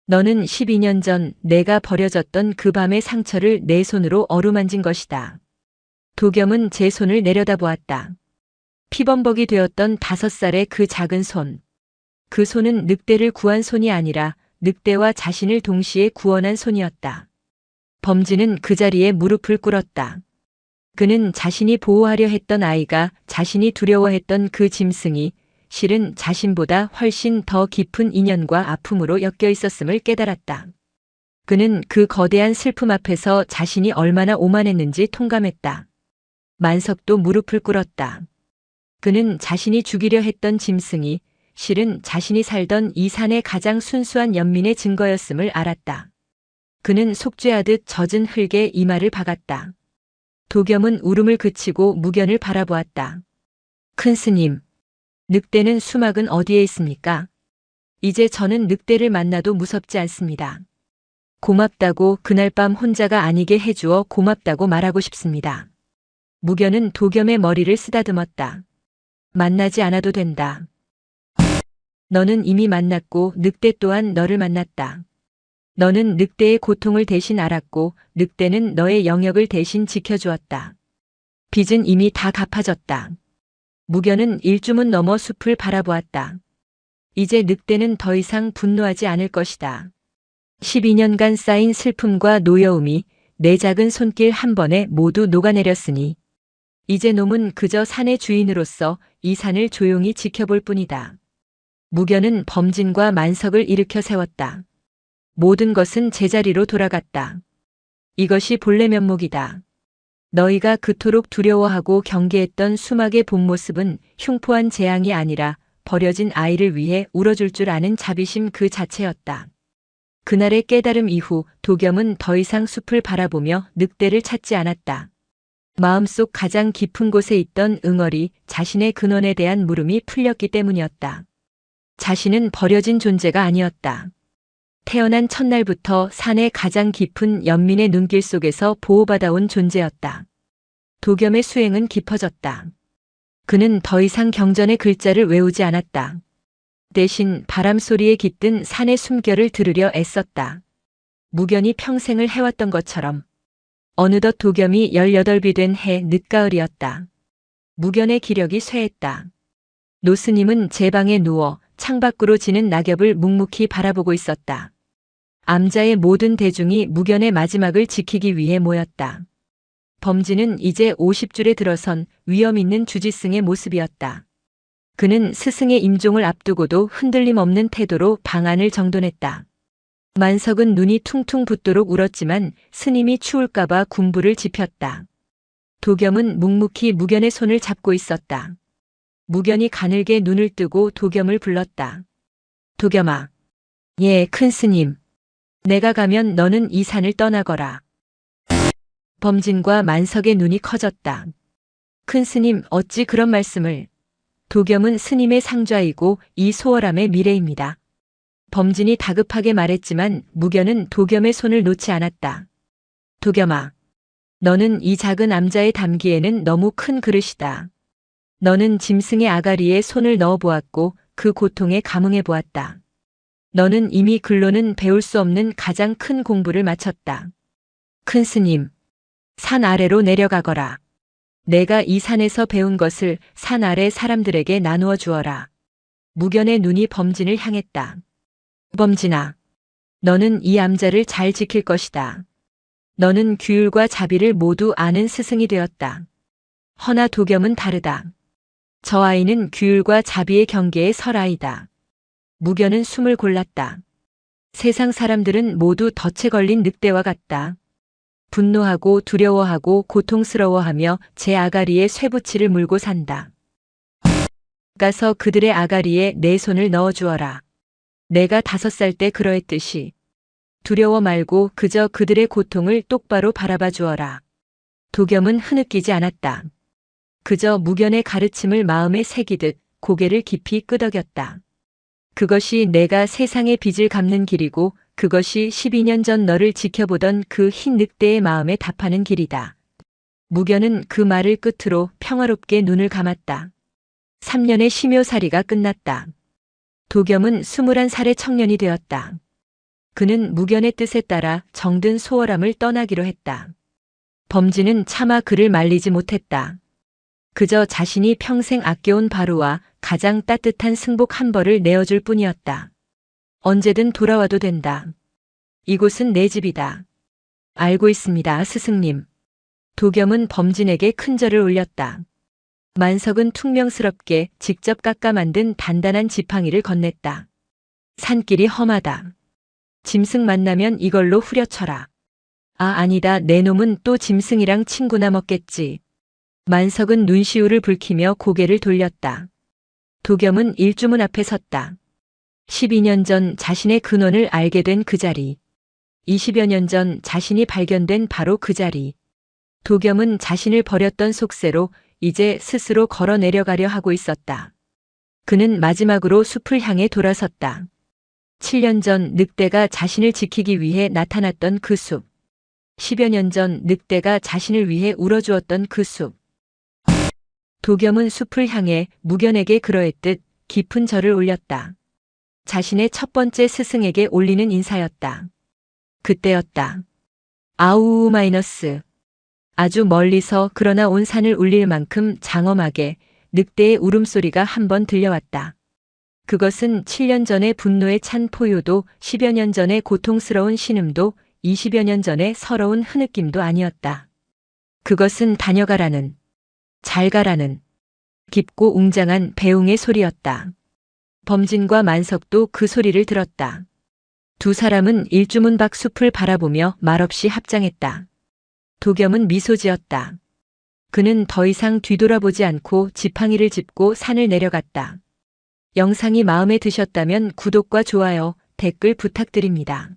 너는 12년 전 내가 버려졌던 그 밤의 상처를 내 손으로 어루만진 것이다. 도겸은 제 손을 내려다보았다. 피범벅이 되었던 5살의 그 작은 손. 그 손은 늑대를 구한 손이 아니라 늑대와 자신을 동시에 구원한 손이었다. 범진은 그 자리에 무릎을 꿇었다. 그는 자신이 보호하려 했던 아이가, 자신이 두려워했던 그 짐승이 실은 자신보다 훨씬 더 깊은 인연과 아픔으로 엮여 있었음을 깨달았다. 그는 그 거대한 슬픔 앞에서 자신이 얼마나 오만했는지 통감했다. 만석도 무릎을 꿇었다. 그는 자신이 죽이려 했던 짐승이 실은 자신이 살던 이 산의 가장 순수한 연민의 증거였음을 알았다. 그는 속죄하듯 젖은 흙에 이마를 박았다. 도겸은 울음을 그치고 무견을 바라보았다. 큰 스님, 늑대는 수막은 어디에 있습니까? 이제 저는 늑대를 만나도 무섭지 않습니다. 고맙다고, 그날 밤 혼자가 아니게 해주어 고맙다고 말하고 싶습니다. 무견은 도겸의 머리를 쓰다듬었다. 만나지 않아도 된다. 너는 이미 만났고 늑대 또한 너를 만났다. 너는 늑대의 고통을 대신 알았고 늑대는 너의 영역을 대신 지켜주었다. 빚은 이미 다 갚아졌다. 무견은 일주문 넘어 숲을 바라보았다. 이제 늑대는 더 이상 분노하지 않을 것이다. 12년간 쌓인 슬픔과 노여움이 내 작은 손길 한 번에 모두 녹아내렸으니 이제 놈은 그저 산의 주인으로서 이 산을 조용히 지켜볼 뿐이다. 무견은 범진과 만석을 일으켜 세웠다. 모든 것은 제자리로 돌아갔다. 이것이 본래 면목이다. 너희가 그토록 두려워하고 경계했던 수막의 본 모습은 흉포한 재앙이 아니라 버려진 아이를 위해 울어줄 줄 아는 자비심 그 자체였다. 그날의 깨달음 이후 도겸은 더 이상 숲을 바라보며 늑대를 찾지 않았다. 마음속 가장 깊은 곳에 있던 응어리, 자신의 근원에 대한 물음이 풀렸기 때문이었다. 자신은 버려진 존재가 아니었다. 태어난 첫날부터 산의 가장 깊은 연민의 눈길 속에서 보호받아온 존재였다. 도겸의 수행은 깊어졌다. 그는 더 이상 경전의 글자를 외우지 않았다. 대신 바람 소리에 깃든 산의 숨결을 들으려 애썼다. 무견이 평생을 해왔던 것처럼. 어느덧 도겸이 18비 된 해 늦가을이었다. 무견의 기력이 쇠했다. 노스님은 제 방에 누워 창밖으로 지는 낙엽을 묵묵히 바라보고 있었다. 암자의 모든 대중이 무견의 마지막을 지키기 위해 모였다. 범진은 이제 50줄에 들어선 위험 있는 주지승의 모습이었다. 그는 스승의 임종을 앞두고도 흔들림 없는 태도로 방안을 정돈했다. 만석은 눈이 퉁퉁 붓도록 울었지만 스님이 추울까봐 군부를 지폈다. 도겸은 묵묵히 무견의 손을 잡고 있었다. 무견이 가늘게 눈을 뜨고 도겸을 불렀다. 도겸아. 예, 큰 스님. 내가 가면 너는 이 산을 떠나거라. 범진과 만석의 눈이 커졌다. 큰 스님, 어찌 그런 말씀을. 도겸은 스님의 상좌이고 이 소월함의 미래입니다. 범진이 다급하게 말했지만 무견은 도겸의 손을 놓지 않았다. 도겸아, 너는 이 작은 암자의 담기에는 너무 큰 그릇이다. 너는 짐승의 아가리에 손을 넣어보았고 그 고통에 감응해보았다. 너는 이미 글로는 배울 수 없는 가장 큰 공부를 마쳤다. 큰 스님, 산 아래로 내려가거라. 내가 이 산에서 배운 것을 산 아래 사람들에게 나누어 주어라. 무견의 눈이 범진을 향했다. 범진아, 너는 이 암자를 잘 지킬 것이다. 너는 규율과 자비를 모두 아는 스승이 되었다. 허나 도겸은 다르다. 저 아이는 규율과 자비의 경계에 설 아이다. 무견은 숨을 골랐다. 세상 사람들은 모두 덫에 걸린 늑대와 같다. 분노하고 두려워하고 고통스러워하며 제 아가리에 쇠붙이를 물고 산다. 가서 그들의 아가리에 내 손을 넣어 주어라. 내가 5살 때 그러했듯이. 두려워 말고 그저 그들의 고통을 똑바로 바라봐 주어라. 도겸은 흐느끼지 않았다. 그저 무견의 가르침을 마음에 새기듯 고개를 깊이 끄덕였다. 그것이 내가 세상의 빚을 갚는 길이고 그것이 12년 전 너를 지켜보던 그 흰 늑대의 마음에 답하는 길이다. 무견은 그 말을 끝으로 평화롭게 눈을 감았다. 3년의 심효살이가 끝났다. 도겸은 21살의 청년이 되었다. 그는 무견의 뜻에 따라 정든 소월함을 떠나기로 했다. 범진은 차마 그를 말리지 못했다. 그저 자신이 평생 아껴온 바로와 가장 따뜻한 승복 한 벌을 내어줄 뿐이었다. 언제든 돌아와도 된다. 이곳은 내 집이다. 알고 있습니다, 스승님. 도겸은 범진에게 큰 절을 올렸다. 만석은 퉁명스럽게 직접 깎아 만든 단단한 지팡이를 건넸다. 산길이 험하다. 짐승 만나면 이걸로 후려쳐라. 아, 아니다. 내 놈은 또 짐승이랑 친구나 먹겠지. 만석은 눈시울을 붉히며 고개를 돌렸다. 도겸은 일주문 앞에 섰다. 12년 전 자신의 근원을 알게 된 그 자리. 20여 년 전 자신이 발견된 바로 그 자리. 도겸은 자신을 버렸던 속세로 이제 스스로 걸어 내려가려 하고 있었다. 그는 마지막으로 숲을 향해 돌아섰다. 7년 전 늑대가 자신을 지키기 위해 나타났던 그 숲. 10여 년 전 늑대가 자신을 위해 울어주었던 그 숲. 도겸은 숲을 향해 무견에게 그러했듯 깊은 절을 올렸다. 자신의 첫 번째 스승에게 올리는 인사였다. 그때였다. 아우우 마이너스. 아주 멀리서 그러나 온 산을 울릴 만큼 장엄하게 늑대의 울음소리가 한 번 들려왔다. 그것은 7년 전의 분노에 찬 포효도 10여 년 전의 고통스러운 신음도 20여 년 전의 서러운 흐느낌도 아니었다. 그것은 다녀가라는, 잘 가라는 깊고 웅장한 배웅의 소리였다. 범진과 만석도 그 소리를 들었다. 두 사람은 일주문 밖 숲을 바라보며 말없이 합장했다. 도겸은 미소 지었다. 그는 더 이상 뒤돌아보지 않고 지팡이를 짚고 산을 내려갔다. 영상이 마음에 드셨다면 구독과 좋아요, 댓글 부탁드립니다.